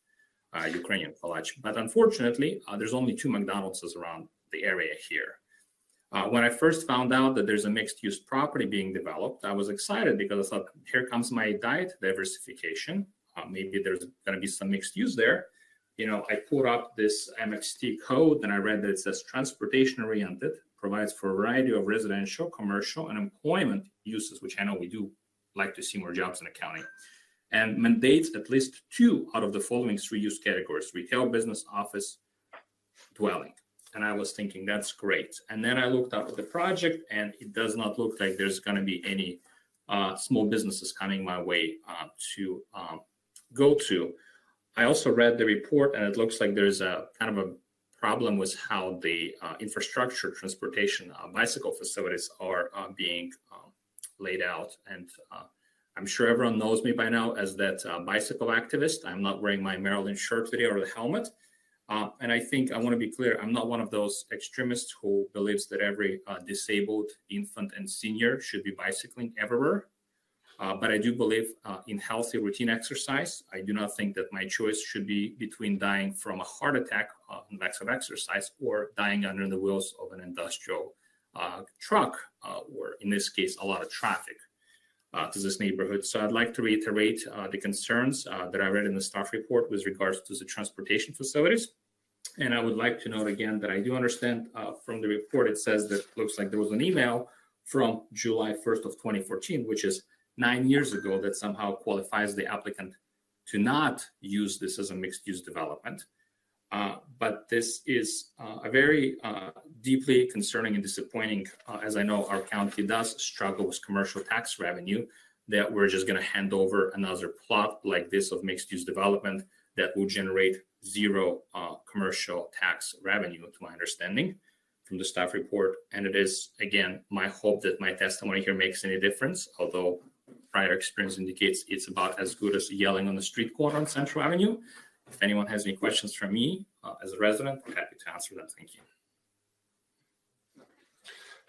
Ukrainian kolache. But unfortunately, there's only 2 McDonald's around the area here. When I first found out that there's a mixed-use property being developed, I was excited because I thought, here comes my diet diversification. Maybe there's going to be some mixed use there. You know, I put up this MXT code and I read that it says transportation-oriented, provides for a variety of residential, commercial, and employment uses, which I know we do like to see more jobs in the county, and mandates at least 2 out of the following 3 use categories: retail, business, office, dwelling. And I was thinking, that's great. And then I looked up at the project, and it does not look like there's going to be any small businesses coming my way to go to. I also read the report, and it looks like there's a kind of a problem with how the infrastructure, transportation, bicycle facilities are being laid out. And I'm sure everyone knows me by now as that bicycle activist. I'm not wearing my Maryland shirt today or the helmet. And I think I want to be clear, I'm not one of those extremists who believes that every disabled infant and senior should be bicycling everywhere. But I do believe in healthy routine exercise. I do not think that my choice should be between dying from a heart attack on lack of exercise or dying under the wheels of an industrial truck, or in this case, a lot of traffic to this neighborhood. So I'd like to reiterate the concerns that I read in the staff report with regards to the transportation facilities. And I would like to note again that I do understand from the report, it says that it looks like there was an email from July 1st of 2014, which is 9 years ago, that somehow qualifies the applicant to not use this as a mixed-use development. But this is a very deeply concerning and disappointing, as I know our county does struggle with commercial tax revenue, that we're just going to hand over another plot like this of mixed-use development that will generate 0 commercial tax revenue, to my understanding. from the staff report. And it is, again, my hope that my testimony here makes any difference, although prior experience indicates it's about as good as yelling on the street corner on Central Avenue. If anyone has any questions for me as a resident, I'm happy to answer them. Thank you.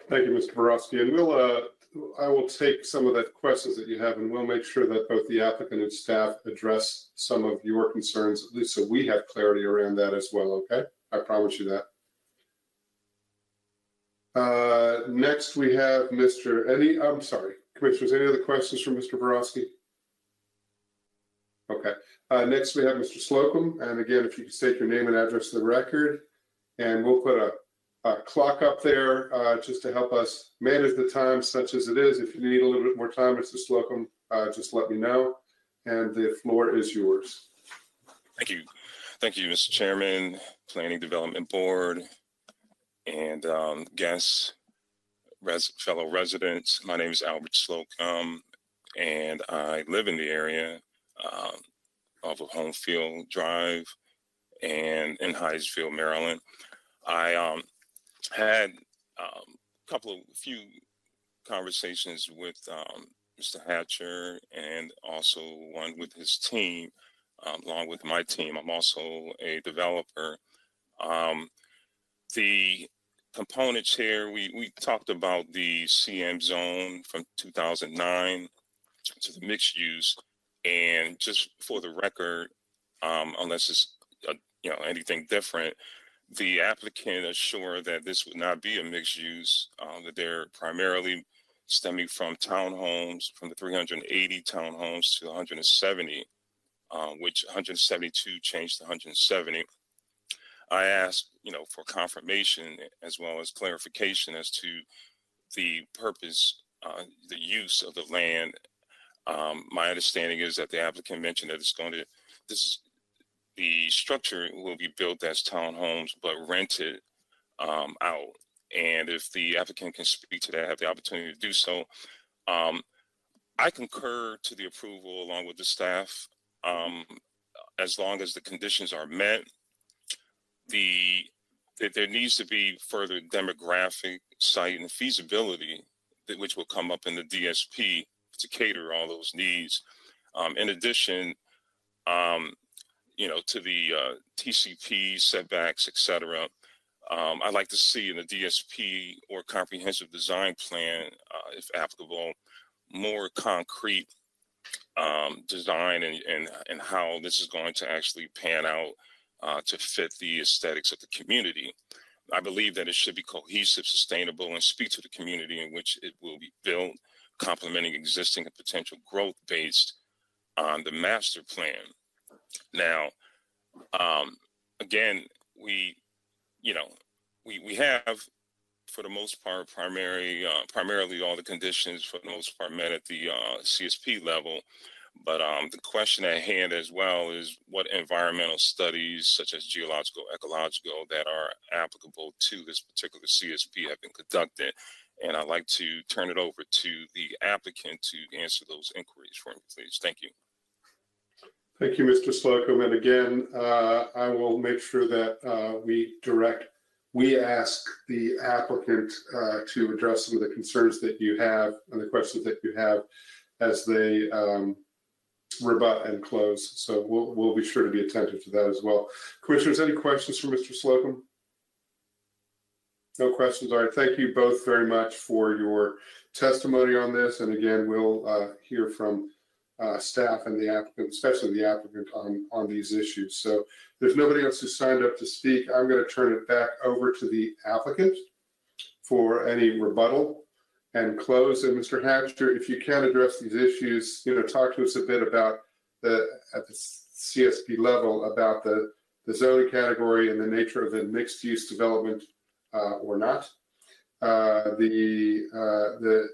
Thank you, Mr. Borowski. And I will take some of the questions that you have, and we'll make sure that both the applicant and staff address some of your concerns, at least so we have clarity around that as well, okay? I promise you that. Next, we have I'm sorry, Commissioners, any other questions from Mr. Borowski? Okay. Next, we have Mr. Slocum. And again, if you could state your name and address to the record, and we'll put a clock up there just to help us manage the time such as it is. If you need a little bit more time, Mr. Slocum, just let me know. And the floor is yours. Thank you. Thank you, Mr. Chairman, Planning Development Board, and guests, fellow residents. My name is Albert Slocum, and I live in the area off of Homefield Drive and in Hyattsville, Maryland. I had a few conversations with Mr. Hatcher and also one with his team, along with my team. I'm also a developer. The components here, we talked about the CM zone from 2009 to the mixed use, and just for the record, unless it's anything different, the applicant assured that this would not be a mixed use, that they're primarily stemming from townhomes, from the 380 townhomes to 170, which 172 changed to 170. I asked, for confirmation as well as clarification as to the purpose, the use of the land. My understanding is that the applicant mentioned that the structure will be built as townhomes, but rented out. And if the applicant can speak to that, have the opportunity to do so, I concur to the approval along with the staff, as long as the conditions are met. There needs to be further demographic, site, and feasibility, which will come up in the DSP to cater all those needs. In addition, to the TCP setbacks, et cetera, I'd like to see in the DSP or comprehensive design plan, if applicable, more concrete design and how this is going to actually pan out to fit the aesthetics of the community. I believe that it should be cohesive, sustainable, and speak to the community in which it will be built, complementing existing and potential growth based on the master plan. Now, again, we have, for the most part, primarily all the conditions for the most part met at the CSP level. But the question at hand as well is what environmental studies, such as geological, ecological, that are applicable to this particular CSP have been conducted. And I'd like to turn it over to the applicant to answer those inquiries for me, please. Thank you. Thank you, Mr. Slocum. And again, I will make sure that we ask the applicant to address some of the concerns that you have and the questions that you have as they rebut and close. So we'll be sure to be attentive to that as well. Commissioners, any questions for Mr. Slocum? No questions. All right. Thank you both very much for your testimony on this. And again, we'll hear from staff and the applicant, especially the applicant, on these issues. So there's nobody else who signed up to speak. I'm going to turn it back over to the applicant for any rebuttal and close. And Mr. Hatcher, if you can address these issues, talk to us a bit about at the CSP level about the zoning category and the nature of the mixed use development or not. The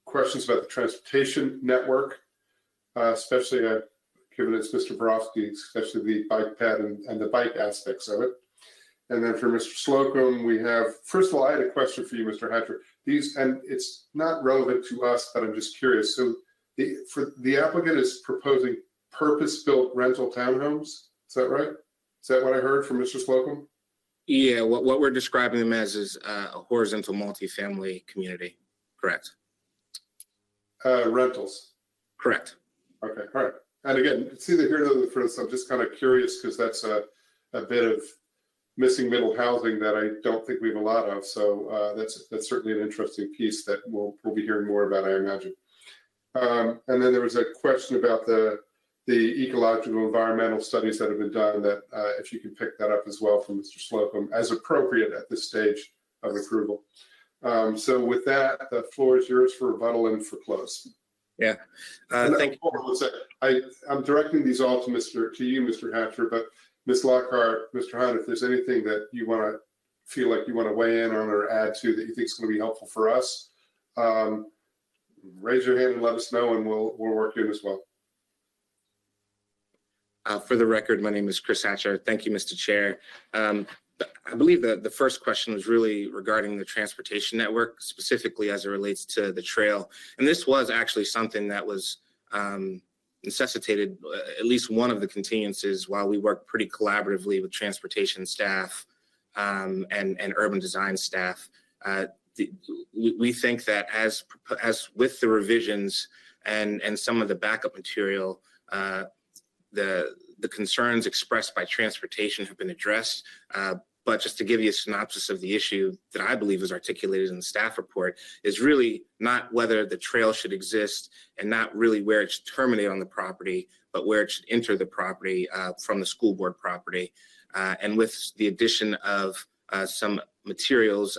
questions about the transportation network, especially given it's Mr. Borowski, especially the bike pad and the bike aspects of it. And then for Mr. Slocum, we have, first of all, I had a question for you, Mr. Hatcher. And it's not relevant to us, but I'm just curious. So the applicant is proposing purpose-built rental townhomes. Is that right? Is that what I heard from Mr. Slocum? Yeah, what we're describing them as is a horizontal multifamily community. Correct. Rentals. Correct. Okay, all right. And again, it's either here or there. I'm just kind of curious because that's a bit of missing middle housing that I don't think we have a lot of. So that's certainly an interesting piece that we'll be hearing more about, I imagine. And then there was a question about the ecological environmental studies that have been done, that if you can pick that up as well from Mr. Slocum as appropriate at this stage of approval. So with that, the floor is yours for rebuttal and for close. Yeah. Thank you. I'm directing these all to you, Mr. Hatcher, but Ms. Lockhart, Mr. Hunt, if there's anything that you feel like you want to weigh in on or add to that you think is going to be helpful for us, raise your hand and let us know, and we'll work in as well. For the record, my name is Chris Hatcher. Thank you, Mr. Chair. I believe the first question was really regarding the transportation network, specifically as it relates to the trail. And this was actually something that was necessitated, at least one of the continuances, while we worked pretty collaboratively with transportation staff and urban design staff. We think that as with the revisions and some of the backup material, the concerns expressed by transportation have been addressed. But just to give you a synopsis of the issue that I believe is articulated in the staff report is really not whether the trail should exist and not really where it should terminate on the property, but where it should enter the property from the school board property. And with the addition of some materials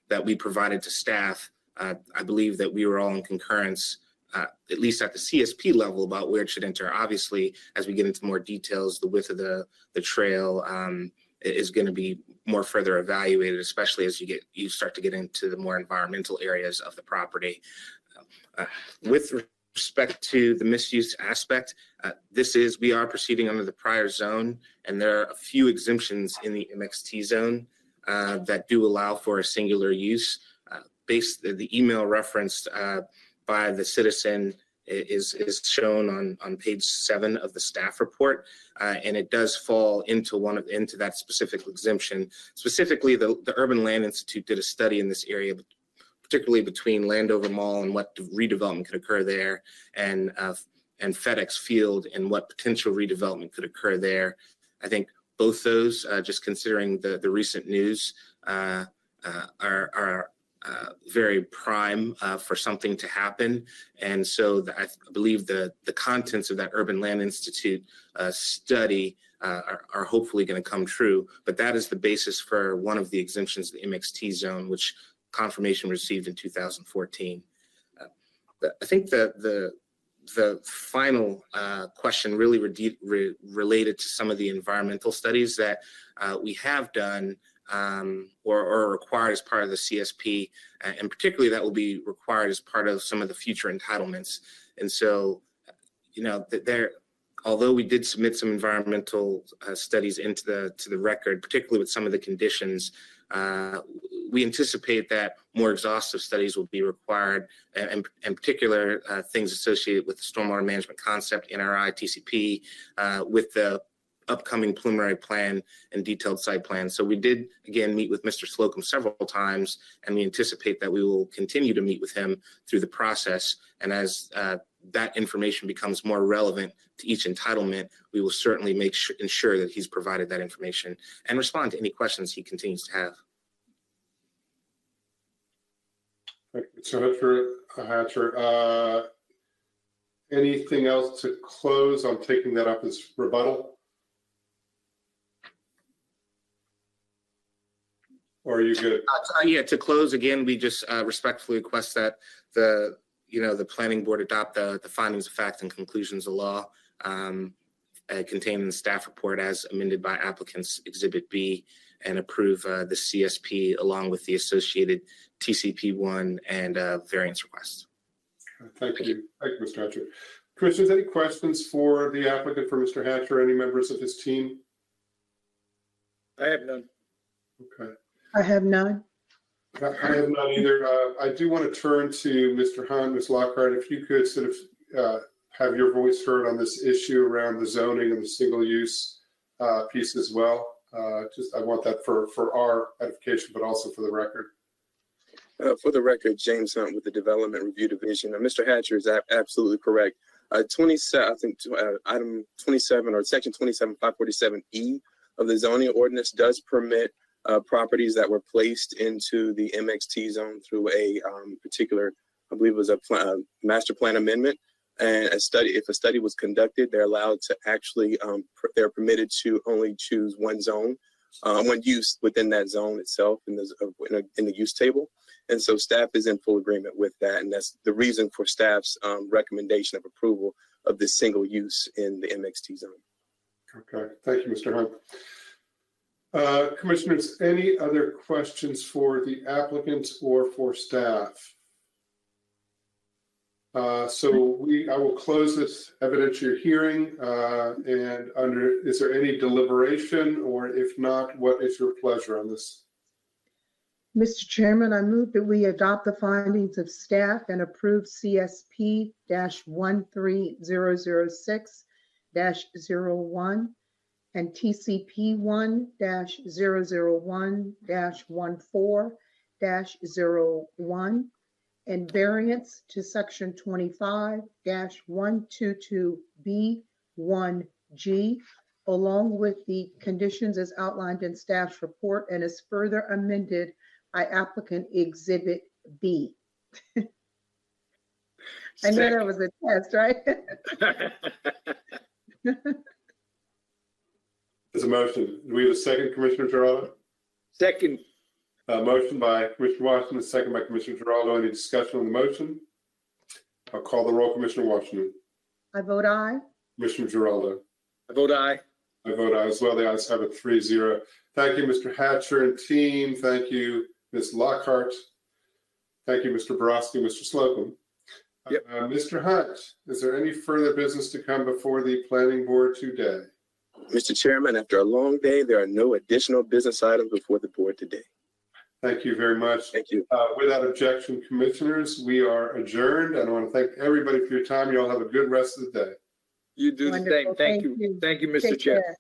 that we provided to staff, I believe that we were all in concurrence, at least at the CSP level, about where it should enter. Obviously, as we get into more details, the width of the trail is going to be more further evaluated, especially as you start to get into the more environmental areas of the property. With respect to the misuse aspect, we are proceeding under the prior zone, and there are a few exemptions in the MXT zone that do allow for a singular use. The email referenced by the citizen is shown on page 7 of the staff report, and it does fall into that specific exemption. Specifically, the Urban Land Institute did a study in this area, particularly between Landover Mall and what redevelopment could occur there, and FedEx Field and what potential redevelopment could occur there. I think both those, just considering the recent news, are very prime for something to happen. And so I believe the contents of that Urban Land Institute study are hopefully going to come true. But that is the basis for one of the exemptions, the MXT zone, which confirmation received in 2014. I think the final question really related to some of the environmental studies that we have done or required as part of the CSP, and particularly that will be required as part of some of the future entitlements. And so, although we did submit some environmental studies into the record, particularly with some of the conditions, we anticipate that more exhaustive studies will be required, and in particular things associated with the stormwater management concept, NRI, TCP, with the upcoming preliminary plan and detailed site plan. So we did, again, meet with Mr. Slocum several times, and we anticipate that we will continue to meet with him through the process. And as that information becomes more relevant to each entitlement, we will certainly ensure that he's provided that information and respond to any questions he continues to have. Thank you, Mr. Hatcher. Anything else to close? I'm taking that up as rebuttal. Or are you good? Yeah, to close, again, we just respectfully request that the planning board adopt the findings of fact and conclusions of law contained in the staff report as amended by applicants Exhibit B, and approve the CSP along with the associated TCP1 and variance requests. Thank you. Thank you, Mr. Hatcher. Commissioners, any questions for the applicant, for Mr. Hatcher, or any members of his team? I have none. Okay. I have none. I have none either. I do want to turn to Mr. Hunt, Ms. Lockhart, if you could sort of have your voice heard on this issue around the zoning and the single use piece as well. Just, I want that for our edification, but also for the record. For the record, James Hunt with the Development Review Division. Mr. Hatcher is absolutely correct. 27, I think item 27 or section 27.547E of the zoning ordinance does permit properties that were placed into the MXT zone through a particular, I believe it was a master plan amendment. And if a study was conducted, they're allowed to actually, they're permitted to only choose one zone, one use within that zone itself in the use table. And so staff is in full agreement with that. And that's the reason for staff's recommendation of approval of this single use in the MXT zone. Okay, thank you, Mr. Hunt. Commissioners, any other questions for the applicant or for staff? I will close this evidentiary hearing is there any deliberation, or if not, what is your pleasure on this? Mr. Chairman, I move that we adopt the findings of staff and approve CSP-13006-01 and TCP1-001-14-01 and variance to section 25-122B1G, along with the conditions as outlined in staff's report and is further amended by applicant Exhibit B. I know that was a test, right? There's a motion. Do we have a second, Commissioner Geraldo? Second. Motion by Commissioner Washington, a second by Commissioner Geraldo. Any discussion on the motion? I'll call the roll. Commissioner Washington. I vote aye. Commissioner Geraldo. I vote aye. I vote aye as well. The ayes have it 3-0. Thank you, Mr. Hatcher and team. Thank you, Ms. Lockhart. Thank you, Mr. Borowski, Mr. Slocum. Yep. Mr. Hunt, is there any further business to come before the planning board today? Mr. Chairman, after a long day, there are no additional business items before the board today. Thank you very much. Thank you. Without objection, commissioners, we are adjourned. And I want to thank everybody for your time. You all have a good rest of the day. You do the same. Thank you. Thank you, Mr. Chair.